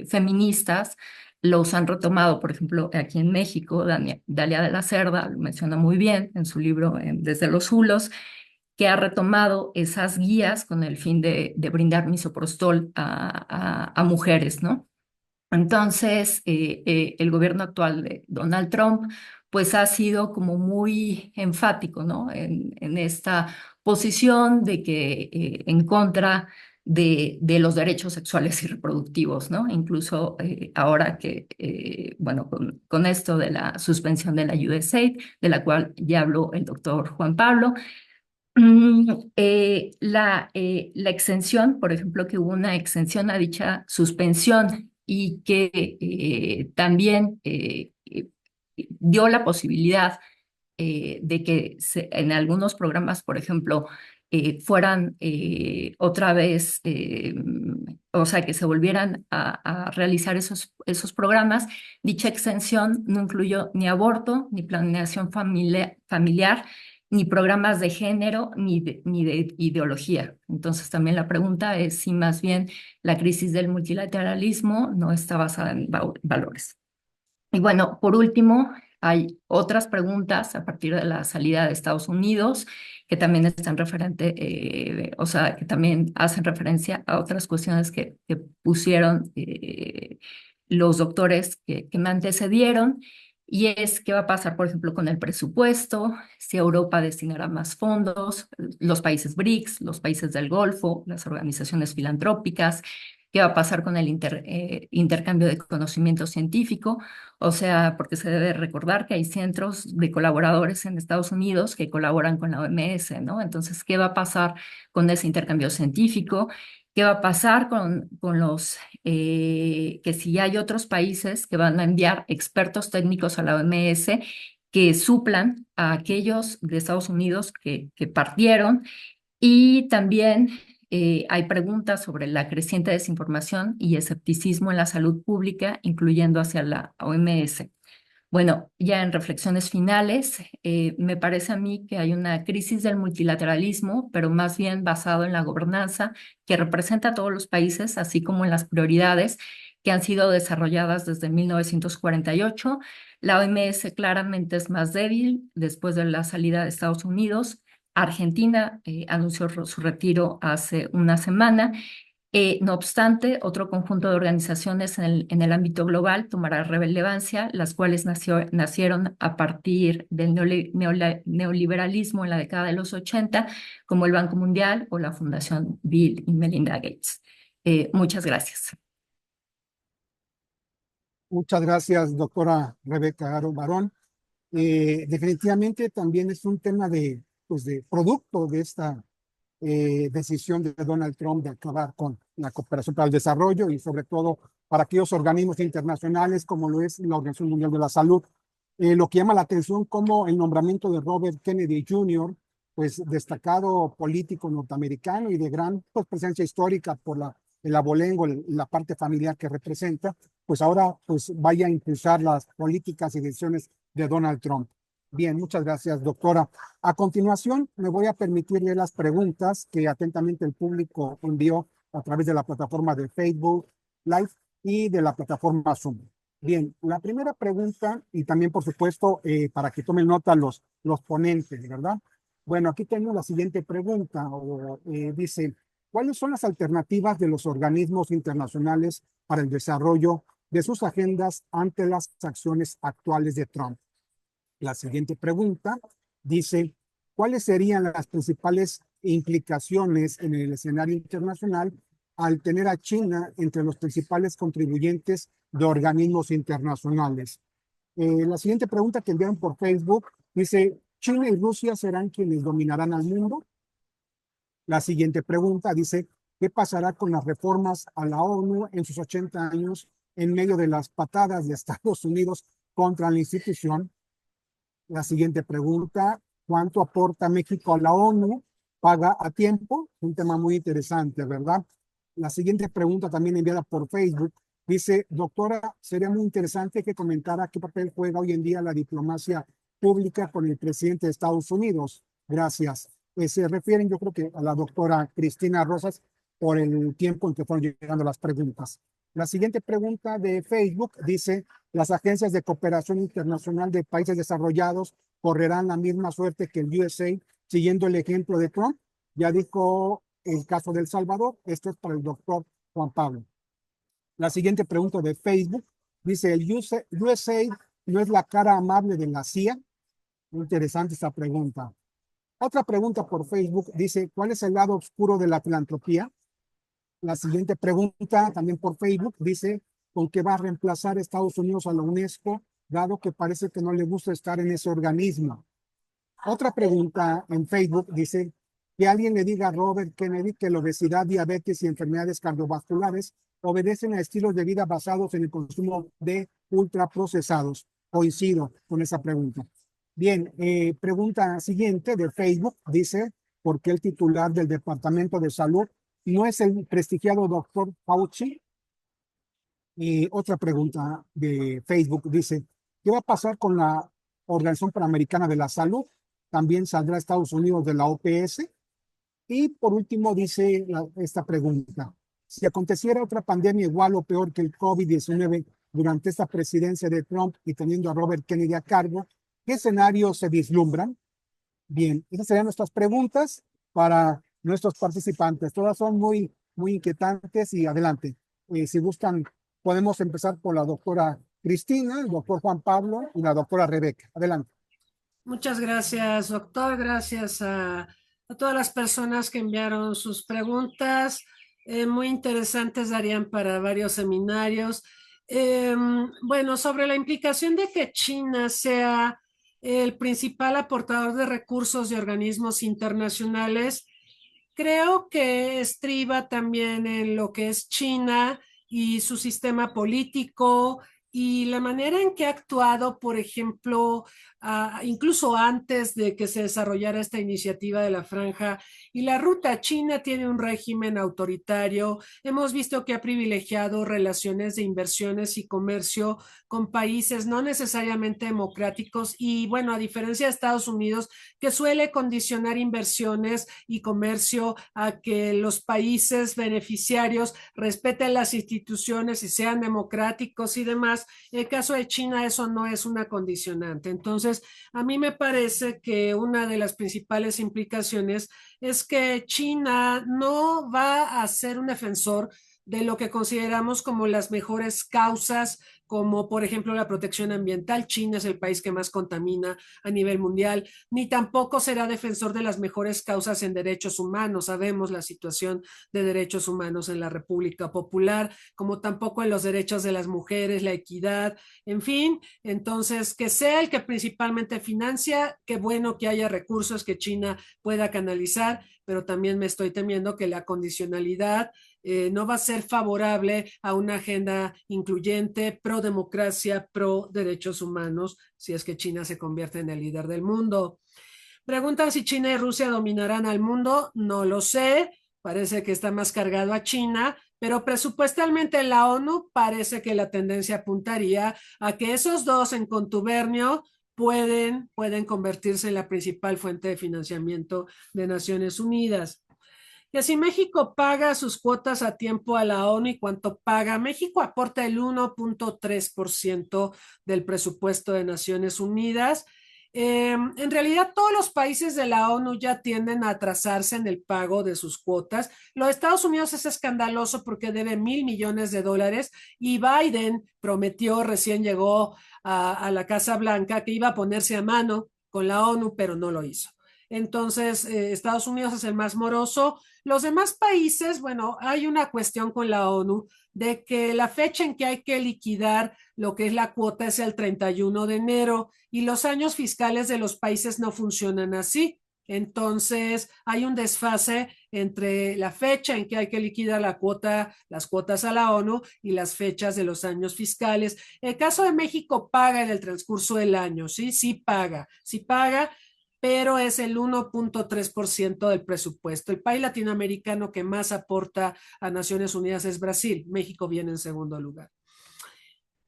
feministas los han retomado, por ejemplo, aquí en México, Dalia de la Cerda lo menciona muy bien en su libro Desde los Hulos, que ha retomado esas guías con el fin de brindar misoprostol a mujeres, ¿no? Entonces, el gobierno actual de Donald Trump, pues ha sido como muy enfático, ¿no? En esta posición de que en contra de los derechos sexuales y reproductivos, ¿no? Incluso ahora que, bueno, con esto de la suspensión de la USAID, de la cual ya habló el doctor Juan Pablo, la exención, por ejemplo, que hubo una exención a dicha suspensión y que también dio la posibilidad de que en algunos programas, por ejemplo, fueran otra vez, o sea, que se volvieran a realizar esos programas. Dicha exención no incluyó ni aborto, ni planeación familiar, ni programas de género, ni de ideología. Entonces, también la pregunta es si más bien la crisis del multilateralismo no está basada en valores. Y bueno, por último, hay otras preguntas a partir de la salida de Estados Unidos que también están o sea, que también hacen referencia a otras cuestiones que pusieron los doctores que me antecedieron. Y es qué va a pasar, por ejemplo, con el presupuesto, si Europa destinará más fondos, los países BRICS, los países del Golfo, las organizaciones filantrópicas, ¿Qué va a pasar con el intercambio de conocimiento científico? O sea, porque se debe recordar que hay centros de colaboradores en Estados Unidos que colaboran con la OMS, ¿no? Entonces, ¿qué va a pasar con ese intercambio científico? ¿Qué va a pasar con los, que si hay otros países que van a enviar expertos técnicos a la OMS que suplan a aquellos de Estados Unidos que partieron? Y también hay preguntas sobre la creciente desinformación y escepticismo en la salud pública, incluyendo hacia la OMS. Bueno, ya en reflexiones finales, me parece a mí que hay una crisis del multilateralismo, pero más bien basado en la gobernanza que representa a todos los países, así como en las prioridades que han sido desarrolladas desde 1948. La OMS claramente es más débil después de la salida de Estados Unidos. Argentina anunció su retiro hace una semana. No obstante, otro conjunto de organizaciones en el ámbito global tomará relevancia, las cuales nacieron a partir del neoliberalismo en la década de los 80, como el Banco Mundial o la Fundación Bill y Melinda Gates. Muchas gracias. Muchas gracias, doctora Rebeca Aro Barón. Definitivamente también es un tema pues de producto de esta decisión de Donald Trump de acabar con la cooperación para el desarrollo y sobre todo para aquellos organismos internacionales como lo es la Organización Mundial de la Salud. Lo que llama la atención como el nombramiento de Robert Kennedy Jr., pues destacado político norteamericano y de gran pues, presencia histórica por el abolengo, la parte familiar que representa, pues ahora pues vaya a impulsar las políticas y decisiones de Donald Trump. Bien, muchas gracias, doctora. A continuación, me voy a permitir leer las preguntas que atentamente el público envió a través de la plataforma de Facebook Live y de la plataforma Zoom. Bien, la primera pregunta, y también, por supuesto, para que tomen nota los ponentes, ¿verdad? Bueno, aquí tengo la siguiente pregunta, dice, ¿cuáles son las alternativas de los organismos internacionales para el desarrollo de sus agendas ante las acciones actuales de Trump? La siguiente pregunta dice, ¿cuáles serían las principales implicaciones en el escenario internacional al tener a China entre los principales contribuyentes de organismos internacionales? La siguiente pregunta que enviaron por Facebook dice, ¿China y Rusia serán quienes dominarán al mundo? La siguiente pregunta dice, ¿qué pasará con las reformas a la ONU en sus 80 años en medio de las patadas de Estados Unidos contra la institución? La siguiente pregunta, ¿cuánto aporta México a la ONU? ¿Paga a tiempo? Un tema muy interesante, ¿verdad? La siguiente pregunta, también enviada por Facebook, dice, doctora, sería muy interesante que comentara qué papel juega hoy en día la diplomacia pública con el presidente de Estados Unidos. Gracias. Se refieren, yo creo que a la doctora Cristina Rosas por el tiempo en que fueron llegando las preguntas. La siguiente pregunta de Facebook dice, ¿las agencias de cooperación internacional de países desarrollados correrán la misma suerte que el USA siguiendo el ejemplo de Trump? Ya dijo el caso de El Salvador. Esto es para el doctor Juan Pablo. La siguiente pregunta de Facebook dice, ¿el USA no es la cara amable de la CIA? Muy interesante esta pregunta. Otra pregunta por Facebook dice, ¿cuál es el lado oscuro de la filantropía? La siguiente pregunta, también por Facebook, dice, ¿con qué va a reemplazar Estados Unidos a la UNESCO, dado que parece que no le gusta estar en ese organismo? Otra pregunta en Facebook dice, que alguien le diga a Robert Kennedy que la obesidad, diabetes y enfermedades cardiovasculares obedecen a estilos de vida basados en el consumo de ultraprocesados. Coincido con esa pregunta. Bien, pregunta siguiente de Facebook, dice, ¿por qué el titular del Departamento de Salud no es el prestigiado doctor Fauci? Y otra pregunta de Facebook dice, ¿qué va a pasar con la Organización Panamericana de la Salud? También saldrá Estados Unidos de la OPS. Y por último dice esta pregunta, si aconteciera otra pandemia igual o peor que el COVID-19 durante esta presidencia de Trump y teniendo a Robert Kennedy a cargo, ¿qué escenarios se vislumbran? Bien, esas serían nuestras preguntas para nuestros participantes. Todas son muy inquietantes y adelante. Si gustan, podemos empezar por la doctora Cristina, el doctor Juan Pablo y la doctora Rebeca. Adelante. Muchas gracias, doctor. Gracias a todas las personas que enviaron sus preguntas. Muy interesantes, darían para varios seminarios. Bueno, sobre la implicación de que China sea el principal aportador de recursos de organismos internacionales, creo que estriba también en lo que es China y su sistema político y la manera en que ha actuado, por ejemplo, incluso antes de que se desarrollara esta iniciativa de la Franja y la Ruta. China tiene un régimen autoritario. Hemos visto que ha privilegiado relaciones de inversiones y comercio con países no necesariamente democráticos y, bueno, a diferencia de Estados Unidos, que suele condicionar inversiones y comercio a que los países beneficiarios respeten las instituciones y sean democráticos y demás. En el caso de China eso no es una condicionante. Entonces, a mí me parece que una de las principales implicaciones es que China no va a ser un defensor de lo que consideramos como las mejores causas, como por ejemplo la protección ambiental. China es el país que más contamina a nivel mundial, ni tampoco será defensor de las mejores causas en derechos humanos. Sabemos la situación de derechos humanos en la República Popular, como tampoco en los derechos de las mujeres, la equidad, en fin. Entonces, que sea el que principalmente financia, qué bueno que haya recursos que China pueda canalizar, pero también me estoy temiendo que la condicionalidad no va a ser favorable a una agenda incluyente, pro democracia, pro derechos humanos, si es que China se convierte en el líder del mundo. Preguntan si China y Rusia dominarán al mundo. No lo sé, parece que está más cargado a China, pero presupuestalmente en la ONU parece que la tendencia apuntaría a que esos dos en contubernio pueden convertirse en la principal fuente de financiamiento de Naciones Unidas. Que si México paga sus cuotas a tiempo a la ONU y cuánto paga, México aporta el 1.3% del presupuesto de Naciones Unidas. En realidad, todos los países de la ONU ya tienden a atrasarse en el pago de sus cuotas. Los Estados Unidos es escandaloso porque debe $1,000 millones y Biden prometió, recién llegó a la Casa Blanca, que iba a ponerse a mano con la ONU, pero no lo hizo. Entonces, Estados Unidos es el más moroso. Los demás países, bueno, hay una cuestión con la ONU de que la fecha en que hay que liquidar lo que es la cuota es el 31 de enero y los años fiscales de los países no funcionan así. Entonces, hay un desfase entre la fecha en que hay que liquidar las cuotas a la ONU y las fechas de los años fiscales. El caso de México paga en el transcurso del año, ¿sí? Sí paga, pero es el 1.3% del presupuesto. El país latinoamericano que más aporta a Naciones Unidas es Brasil. México viene en segundo lugar.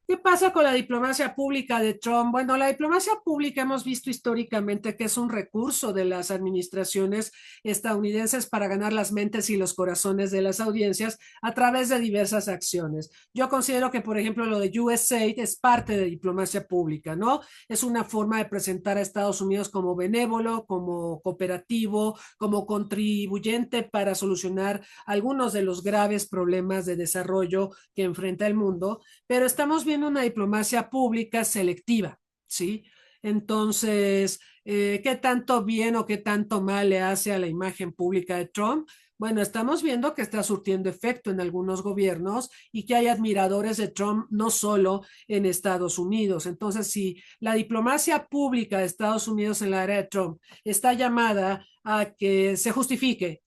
¿Qué pasa con la diplomacia pública de Trump? Bueno, la diplomacia pública hemos visto históricamente que es un recurso de las administraciones estadounidenses para ganar las mentes y los corazones de las audiencias a través de diversas acciones. Yo considero que, por ejemplo, lo de USAID es parte de diplomacia pública, ¿no? Es una forma de presentar a Estados Unidos como benévolo, como cooperativo, como contribuyente para solucionar algunos de los graves problemas de desarrollo que enfrenta el mundo, pero estamos viendo una diplomacia pública selectiva, ¿sí? Entonces, ¿qué tanto bien o qué tanto mal le hace a la imagen pública de Trump? Bueno, estamos viendo que está surtiendo efecto en algunos gobiernos y que hay admiradores de Trump no solo en Estados Unidos. Entonces, si la diplomacia pública de Estados Unidos en la era de Trump está llamada a que se justifique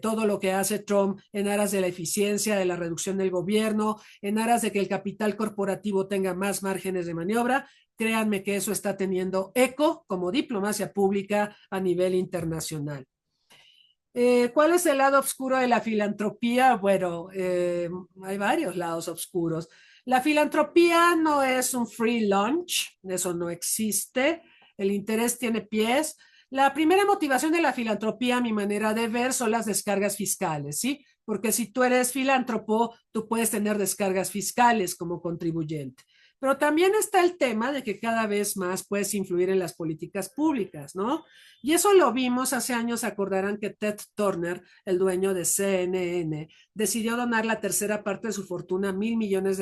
todo lo que hace Trump en aras de la eficiencia, de la reducción del gobierno, en aras de que el capital corporativo tenga más márgenes de maniobra, créanme que eso está teniendo eco como diplomacia pública a nivel internacional. ¿Cuál es el lado oscuro de la filantropía? Bueno, hay varios lados oscuros. La filantropía no es un free lunch, eso no existe. El interés tiene pies. La primera motivación de la filantropía, a mi manera de ver, son las descargas fiscales, ¿sí? Porque si tú eres filántropo, tú puedes tener descargas fiscales como contribuyente. Pero también está el tema de que cada vez más puedes influir en las políticas públicas, ¿no? Y eso lo vimos hace años, acordarán que Ted Turner, el dueño de CNN, decidió donar la tercera parte de su fortuna, $1,000 millones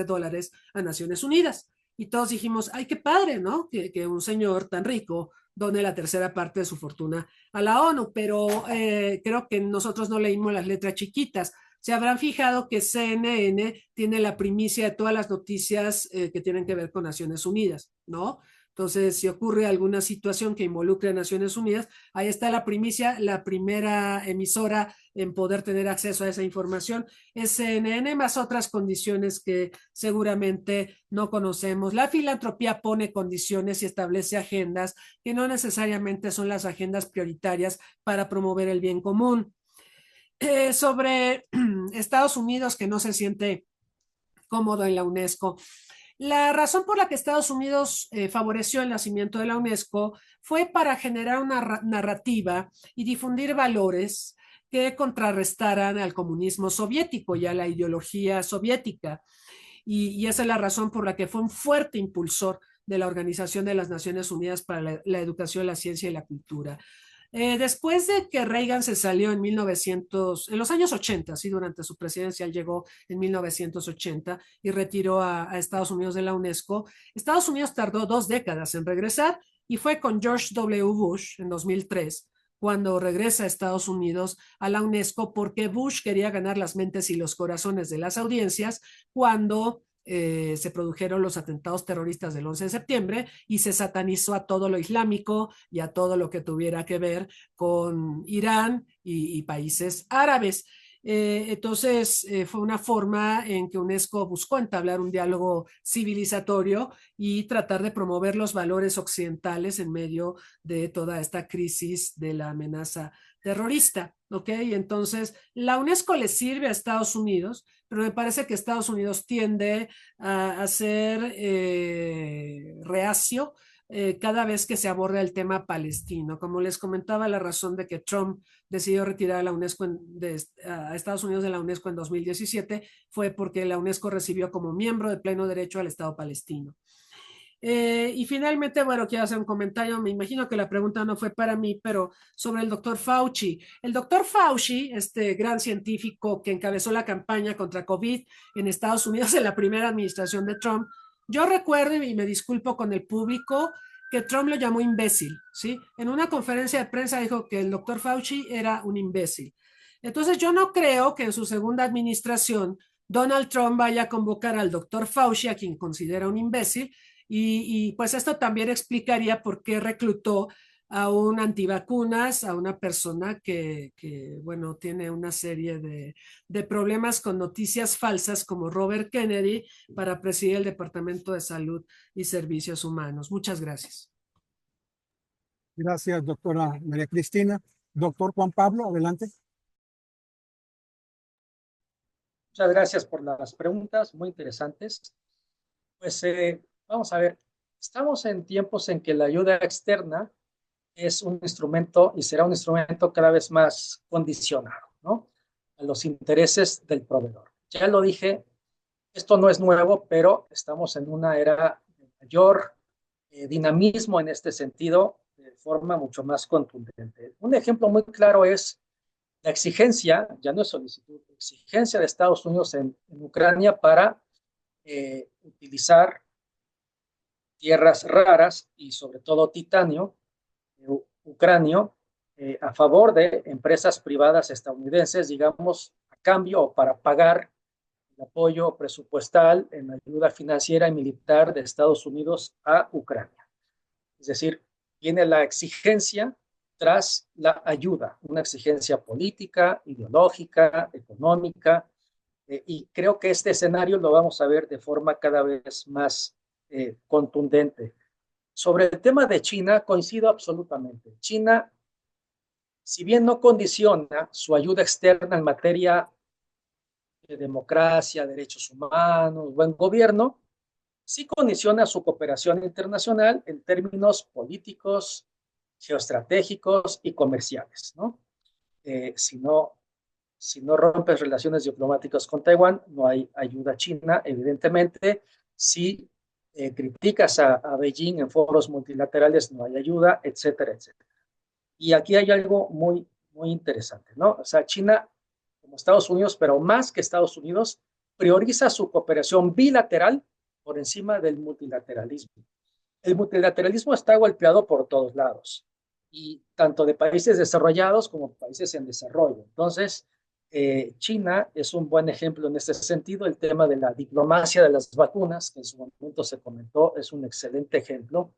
a Naciones Unidas. Y todos dijimos, ay, qué padre, ¿no? Que un señor tan rico done la tercera parte de su fortuna a la ONU, pero creo que nosotros no leímos las letras chiquitas. Se habrán fijado que CNN tiene la primicia de todas las noticias que tienen que ver con Naciones Unidas, ¿no? Entonces, si ocurre alguna situación que involucre a Naciones Unidas, ahí está la primicia, la primera emisora en poder tener acceso a esa información es CNN, más otras condiciones que seguramente no conocemos. La filantropía pone condiciones y establece agendas que no necesariamente son las agendas prioritarias para promover el bien común. Sobre Estados Unidos, que no se siente cómodo en la UNESCO. La razón por la que Estados Unidos favoreció el nacimiento de la UNESCO fue para generar una narrativa y difundir valores que contrarrestaran al comunismo soviético y a la ideología soviética. Y esa es la razón por la que fue un fuerte impulsor de la Organización de las Naciones Unidas para la Educación, la Ciencia y la Cultura. Después de que Reagan se salió en los años 80, sí, durante su presidencia, él llegó en 1980 y retiró a Estados Unidos de la UNESCO. Estados Unidos tardó 2 décadas en regresar y fue con George W. Bush en 2003 cuando regresa a Estados Unidos a la UNESCO porque Bush quería ganar las mentes y los corazones de las audiencias cuando se produjeron los atentados terroristas del 11 de septiembre y se satanizó a todo lo islámico y a todo lo que tuviera que ver con Irán y países árabes. Entonces, fue una forma en que UNESCO buscó entablar un diálogo civilizatorio y tratar de promover los valores occidentales en medio de toda esta crisis de la amenaza terrorista. ¿Ok? Entonces, la UNESCO le sirve a Estados Unidos, pero me parece que Estados Unidos tiende a ser reacio cada vez que se aborda el tema palestino. Como les comentaba, la razón de que Trump decidió retirar a la UNESCO a Estados Unidos de la UNESCO en 2017 fue porque la UNESCO recibió como miembro de pleno derecho al Estado palestino. Y finalmente, bueno, quiero hacer un comentario. Me imagino que la pregunta no fue para mí, pero sobre el doctor Fauci. El doctor Fauci, este gran científico que encabezó la campaña contra COVID en Estados Unidos en la primera administración de Trump, yo recuerdo y me disculpo con el público que Trump lo llamó imbécil, ¿sí? En una conferencia de prensa dijo que el doctor Fauci era un imbécil. Entonces yo no creo que en su segunda administración Donald Trump vaya a convocar al doctor Fauci, a quien considera un imbécil, pues esto también explicaría por qué reclutó a un antivacunas, a una persona bueno, tiene una serie de problemas con noticias falsas como Robert Kennedy para presidir el Departamento de Salud y Servicios Humanos. Muchas gracias. Gracias, doctora María Cristina. Doctor Juan Pablo, adelante. Muchas gracias por las preguntas, muy interesantes. Pues vamos a ver, estamos en tiempos en que la ayuda externa es un instrumento y será un instrumento cada vez más condicionado, ¿no? A los intereses del proveedor. Ya lo dije, esto no es nuevo, pero estamos en una era de mayor dinamismo en este sentido, de forma mucho más contundente. Un ejemplo muy claro es la exigencia, ya no es solicitud, exigencia de Estados Unidos en Ucrania para utilizar tierras raras y sobre todo titanio, ucranio, a favor de empresas privadas estadounidenses, digamos, a cambio o para pagar el apoyo presupuestal en ayuda financiera y militar de Estados Unidos a Ucrania. Es decir, viene la exigencia tras la ayuda, una exigencia política, ideológica, económica, y creo que este escenario lo vamos a ver de forma cada vez más contundente. Sobre el tema de China, coincido absolutamente. China, si bien no condiciona su ayuda externa en materia de democracia, derechos humanos, buen gobierno, sí condiciona su cooperación internacional en términos políticos, geoestratégicos y comerciales, ¿no? Si no rompes relaciones diplomáticas con Taiwán, no hay ayuda a China, evidentemente. Si criticas a Beijing en foros multilaterales, no hay ayuda, etcétera, etcétera. Y aquí hay algo muy, muy interesante, ¿no? O sea, China, como Estados Unidos, pero más que Estados Unidos, prioriza su cooperación bilateral por encima del multilateralismo. el multilateralismo está golpeado por todos lados, y tanto de países desarrollados como países en desarrollo. Entonces, China es un buen ejemplo en este sentido. El tema de la diplomacia de las vacunas, que en su momento se comentó, es un excelente ejemplo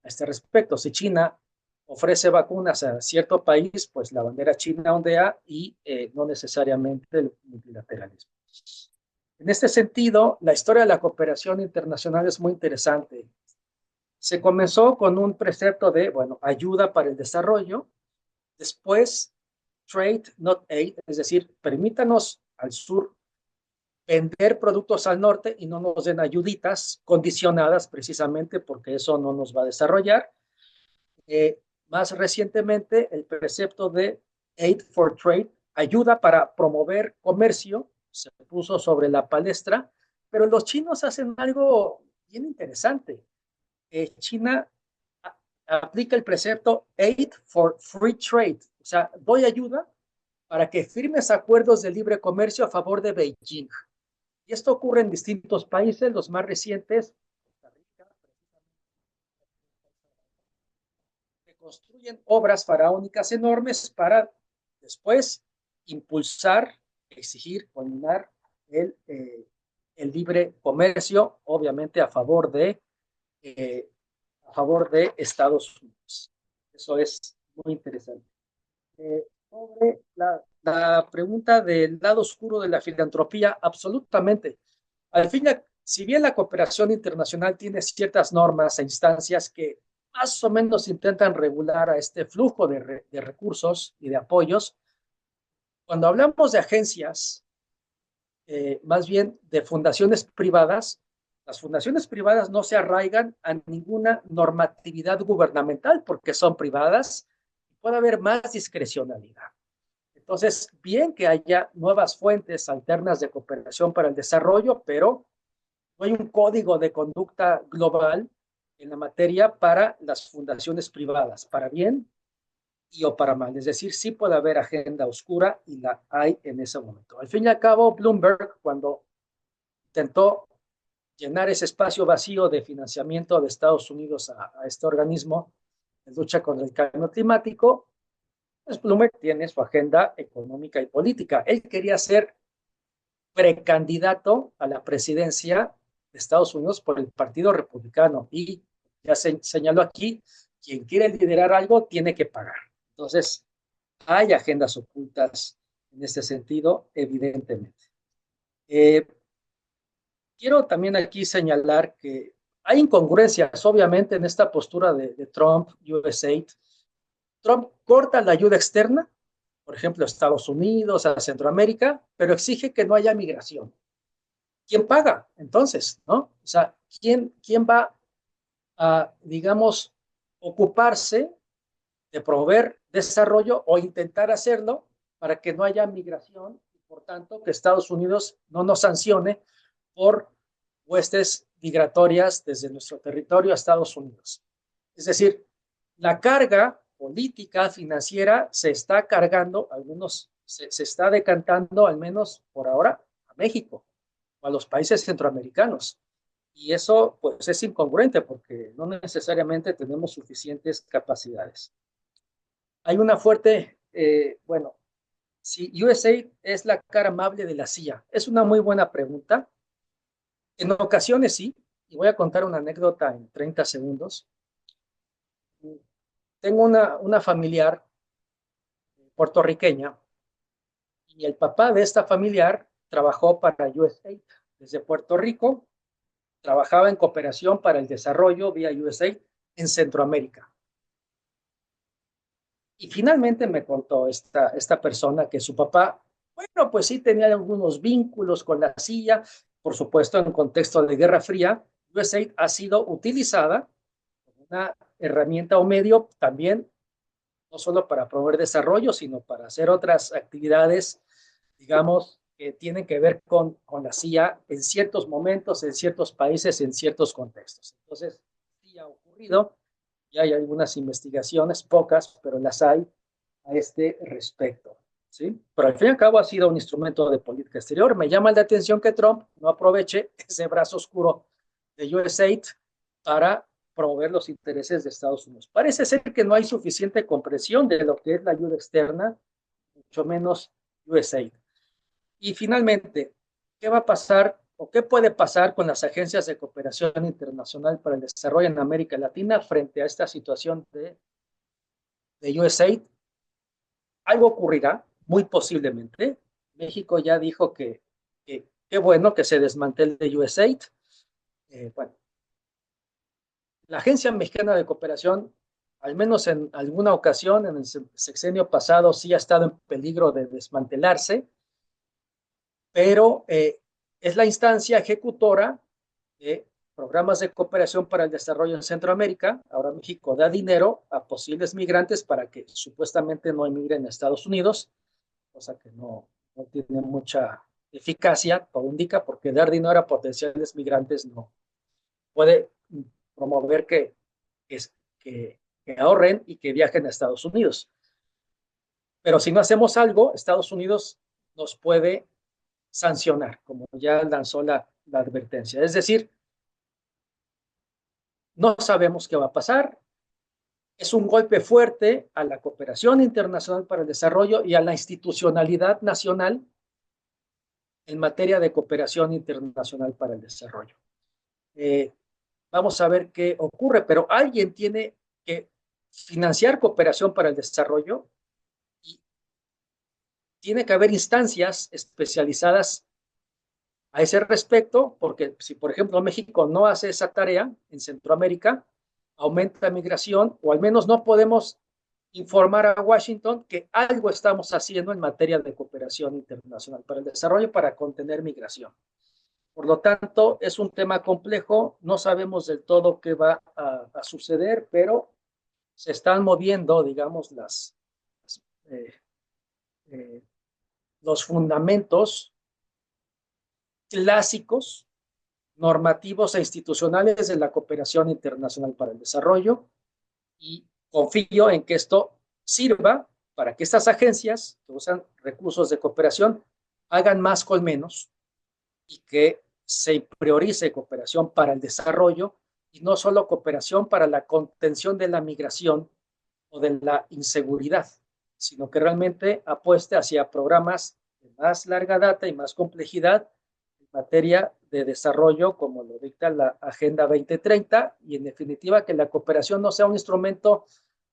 a este respecto. Si China ofrece vacunas a cierto país, pues la bandera china ondea y no necesariamente el multilateralismo. En este sentido, la historia de la cooperación internacional es muy interesante. Se comenzó con un precepto de, bueno, ayuda para el desarrollo. Después, trade, not aid, es decir, permítanos al sur vender productos al norte y no nos den ayuditas condicionadas precisamente porque eso no nos va a desarrollar. Más recientemente, el precepto de aid for trade, ayuda para promover comercio, se puso sobre la palestra, pero los chinos hacen algo bien interesante. China aplica el precepto Aid for Free Trade, o sea, doy ayuda para que firmes acuerdos de libre comercio a favor de Beijing. Y esto ocurre en distintos países, los más recientes, Costa Rica, que construyen obras faraónicas enormes para después impulsar, exigir, culminar el libre comercio, obviamente a favor de Estados Unidos. Eso es muy interesante. Sobre la pregunta del lado oscuro de la filantropía, absolutamente. Al fin, si bien la cooperación internacional tiene ciertas normas e instancias que más o menos intentan regular a este flujo de recursos y de apoyos, cuando hablamos de agencias, más bien de fundaciones privadas, las fundaciones privadas no se arraigan a ninguna normatividad gubernamental porque son privadas y puede haber más discrecionalidad. Entonces, bien que haya nuevas fuentes alternas de cooperación para el desarrollo, pero no hay un código de conducta global en la materia para las fundaciones privadas, para bien y o para mal. Es decir, sí puede haber agenda oscura y la hay en ese momento. Al fin y al cabo, Bloomberg, cuando intentó llenar ese espacio vacío de financiamiento de Estados Unidos a este organismo de lucha contra el cambio climático, pues Bloomberg tiene su agenda económica y política. Él quería ser precandidato a la presidencia de Estados Unidos por el Partido Republicano y ya se señaló aquí, quien quiere liderar algo tiene que pagar. Entonces, hay agendas ocultas en este sentido, evidentemente. Quiero también aquí señalar que hay incongruencias, obviamente, en esta postura de Trump, USAID. Trump corta la ayuda externa, por ejemplo, a Estados Unidos, a Centroamérica, pero exige que no haya migración. ¿Quién paga entonces? ¿No? O sea, ¿quién va a, digamos, ocuparse de promover desarrollo o intentar hacerlo para que no haya migración y, por tanto, que Estados Unidos no nos sancione por huestes migratorias desde nuestro territorio a Estados Unidos? Es decir, la carga política, financiera, se está cargando, se está decantando, al menos por ahora, a México o a los países centroamericanos. Y eso, pues, es incongruente porque no necesariamente tenemos suficientes capacidades. Hay una fuerte, bueno, si USAID es la cara amable de la CIA, es una muy buena pregunta. En ocasiones sí, y voy a contar una anécdota en 30 segundos. Tengo una familiar puertorriqueña y el papá de esta familiar trabajó para USAID desde Puerto Rico, trabajaba en cooperación para el desarrollo vía USAID en Centroamérica. Y finalmente me contó esta persona que su papá, bueno, pues sí tenía algunos vínculos con la CIA, por supuesto en contexto de Guerra Fría. USAID ha sido utilizada como una herramienta o medio también, no solo para promover desarrollo, sino para hacer otras actividades, digamos, que tienen que ver con la CIA en ciertos momentos, en ciertos países, en ciertos contextos. Entonces, sí ha ocurrido y hay algunas investigaciones, pocas, pero las hay a este respecto, ¿sí? Pero al fin y al cabo ha sido un instrumento de política exterior. Me llama la atención que Trump no aproveche ese brazo oscuro de USAID para promover los intereses de Estados Unidos. Parece ser que no hay suficiente comprensión de lo que es la ayuda externa, mucho menos USAID. Y finalmente, ¿qué va a pasar o qué puede pasar con las agencias de cooperación internacional para el desarrollo en América Latina frente a esta situación de USAID? Algo ocurrirá, muy posiblemente. México ya dijo que qué bueno que se desmantele USAID. Bueno, la Agencia Mexicana de Cooperación, al menos en alguna ocasión, en el sexenio pasado, sí ha estado en peligro de desmantelarse, pero es la instancia ejecutora de programas de cooperación para el desarrollo en Centroamérica. Ahora México da dinero a posibles migrantes para que supuestamente no emigren a Estados Unidos, cosa que no tiene mucha eficacia, todo indica, porque dar dinero a potenciales migrantes no puede promover que ahorren y que viajen a Estados Unidos. Pero si no hacemos algo, Estados Unidos nos puede sancionar, como ya lanzó la advertencia. Es decir, no sabemos qué va a pasar. Es un golpe fuerte a la cooperación internacional para el desarrollo y a la institucionalidad nacional en materia de cooperación internacional para el desarrollo. Vamos a ver qué ocurre, pero alguien tiene que financiar cooperación para el desarrollo y tiene que haber instancias especializadas a ese respecto, porque si, por ejemplo, México no hace esa tarea en Centroamérica, aumenta la migración, o al menos no podemos informar a Washington que algo estamos haciendo en materia de cooperación internacional para el desarrollo para contener migración. Por lo tanto, es un tema complejo, no sabemos del todo qué va a suceder, pero se están moviendo, digamos, los fundamentos clásicos, normativos e institucionales de la cooperación internacional para el desarrollo, y confío en que esto sirva para que estas agencias que usan recursos de cooperación hagan más con menos y que se priorice cooperación para el desarrollo y no solo cooperación para la contención de la migración o de la inseguridad, sino que realmente apueste hacia programas de más larga data y más complejidad en materia de desarrollo, como lo dicta la Agenda 2030, y en definitiva que la cooperación no sea un instrumento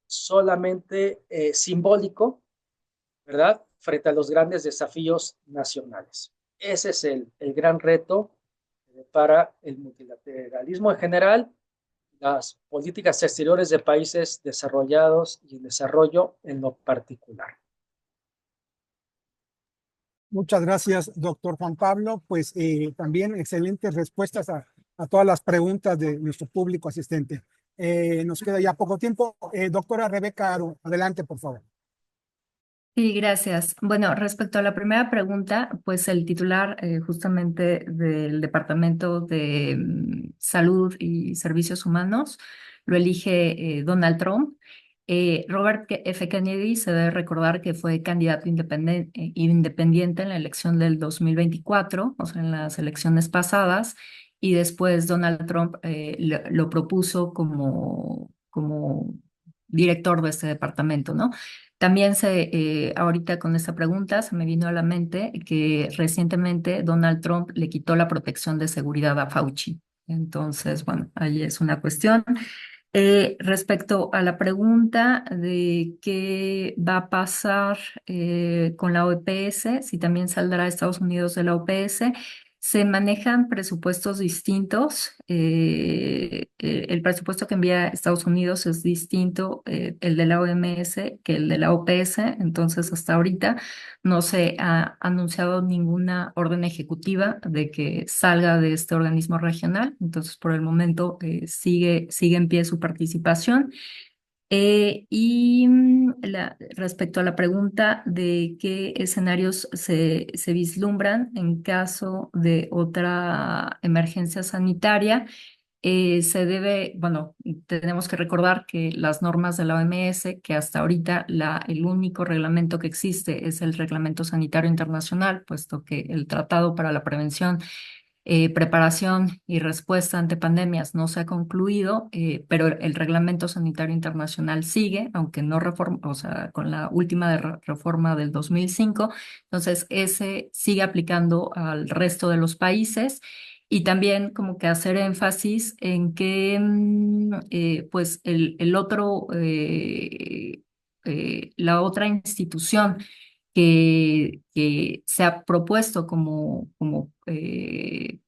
solamente simbólico, ¿verdad?, frente a los grandes desafíos nacionales. Ese es el gran reto para el multilateralismo en general, las políticas exteriores de países desarrollados y en desarrollo en lo particular. Muchas gracias, doctor Juan Pablo. Pues también excelentes respuestas a todas las preguntas de nuestro público asistente. Nos queda ya poco tiempo. Doctora Rebeca Aro, adelante, por favor. Sí, gracias. Bueno, respecto a la primera pregunta, pues el titular justamente del Departamento de Salud y Servicios Humanos lo elige Donald Trump. Robert F. Kennedy se debe recordar que fue candidato independiente en la elección del 2024, o sea, en las elecciones pasadas, y después Donald Trump lo propuso como director de este departamento, ¿no? También ahorita con esta pregunta se me vino a la mente que recientemente Donald Trump le quitó la protección de seguridad a Fauci. Entonces, bueno, ahí es una cuestión. Respecto a la pregunta de qué va a pasar con la OPS, si también saldrá Estados Unidos de la OPS, se manejan presupuestos distintos. El presupuesto que envía Estados Unidos es distinto, el de la OMS, que el de la OPS. Entonces, hasta ahorita no se ha anunciado ninguna orden ejecutiva de que salga de este organismo regional. Entonces, por el momento sigue en pie su participación. Respecto a la pregunta de qué escenarios se vislumbran en caso de otra emergencia sanitaria, bueno, tenemos que recordar que las normas de la OMS, que hasta ahorita el único reglamento que existe es el Reglamento Sanitario Internacional, puesto que el Tratado para la Prevención preparación y respuesta ante pandemias no se ha concluido, pero el Reglamento Sanitario Internacional sigue, aunque no reforma, o sea, con la última reforma del 2005, entonces ese sigue aplicando al resto de los países. Y también como que hacer énfasis en que pues el otro, la otra institución que se ha propuesto como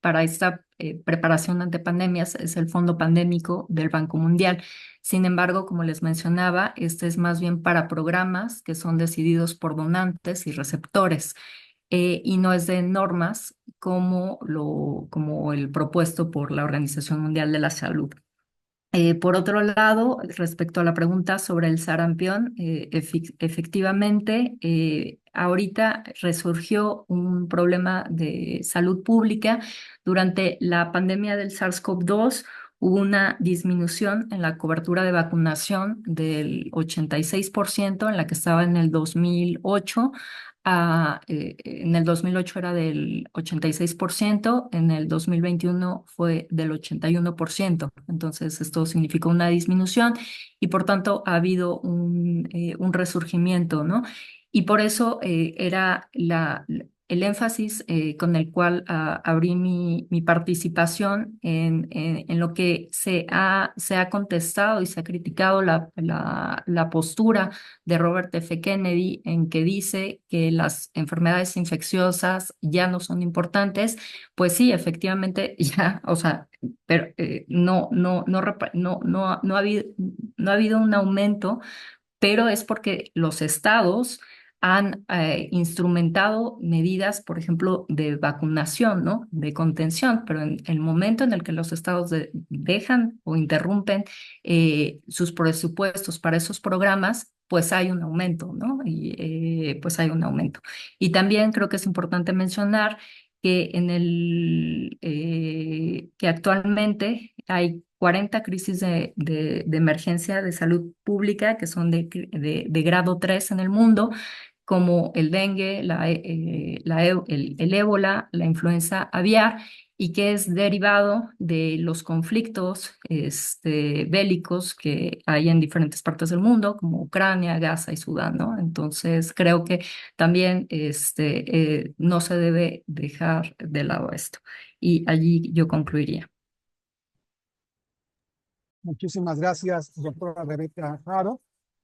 para esta preparación ante pandemias es el Fondo Pandémico del Banco Mundial. Sin embargo, como les mencionaba, este es más bien para programas que son decididos por donantes y receptores, y no es de normas como el propuesto por la Organización Mundial de la Salud. Por otro lado, respecto a la pregunta sobre el sarampión, efectivamente, ahorita resurgió un problema de salud pública. Durante la pandemia del SARS-CoV-2 hubo una disminución en la cobertura de vacunación del 86% en la que estaba en el 2008. En el 2008 era del 86%, en el 2021 fue del 81%. Entonces, esto significó una disminución y por tanto ha habido un resurgimiento, ¿no? Y por eso era el énfasis con el cual abrí mi participación en lo que se ha contestado y se ha criticado la postura de Robert F. Kennedy, en que dice que las enfermedades infecciosas ya no son importantes. Pues sí, efectivamente ya, o sea, pero no ha habido un aumento, pero es porque los estados han instrumentado medidas, por ejemplo, de vacunación, ¿no? De contención, pero en el momento en el que los estados dejan o interrumpen sus presupuestos para esos programas, pues hay un aumento, ¿no? Y pues hay un aumento. Y también creo que es importante mencionar que que actualmente hay 40 crisis de emergencia de salud pública que son de grado 3 en el mundo, como el dengue, el ébola, la influenza aviar, y que es derivado de los conflictos bélicos que hay en diferentes partes del mundo, como Ucrania, Gaza y Sudán, ¿no? Entonces, creo que también no se debe dejar de lado esto. Y allí yo concluiría. Muchísimas gracias, doctora Rebeca Jaro.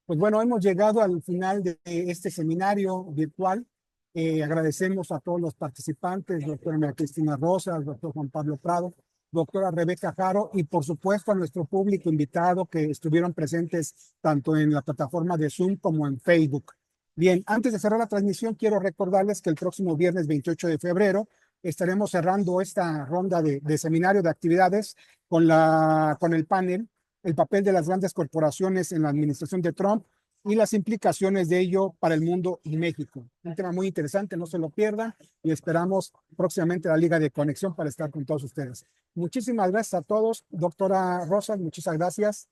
Pues bueno, hemos llegado al final de este seminario virtual. Agradecemos a todos los participantes, doctora María Cristina Rosas, doctor Juan Pablo Prado, doctora Rebeca Jaro, y por supuesto a nuestro público invitado que estuvieron presentes tanto en la plataforma de Zoom como en Facebook. Bien, antes de cerrar la transmisión, quiero recordarles que el próximo viernes 28 de febrero estaremos cerrando esta ronda de seminario de actividades con el panel, el papel de las grandes corporaciones en la administración de Trump y las implicaciones de ello para el mundo y México. Un tema muy interesante, no se lo pierdan, y esperamos próximamente la Liga de Conexión para estar con todos ustedes. Muchísimas gracias a todos. Doctora Rosas, muchas gracias.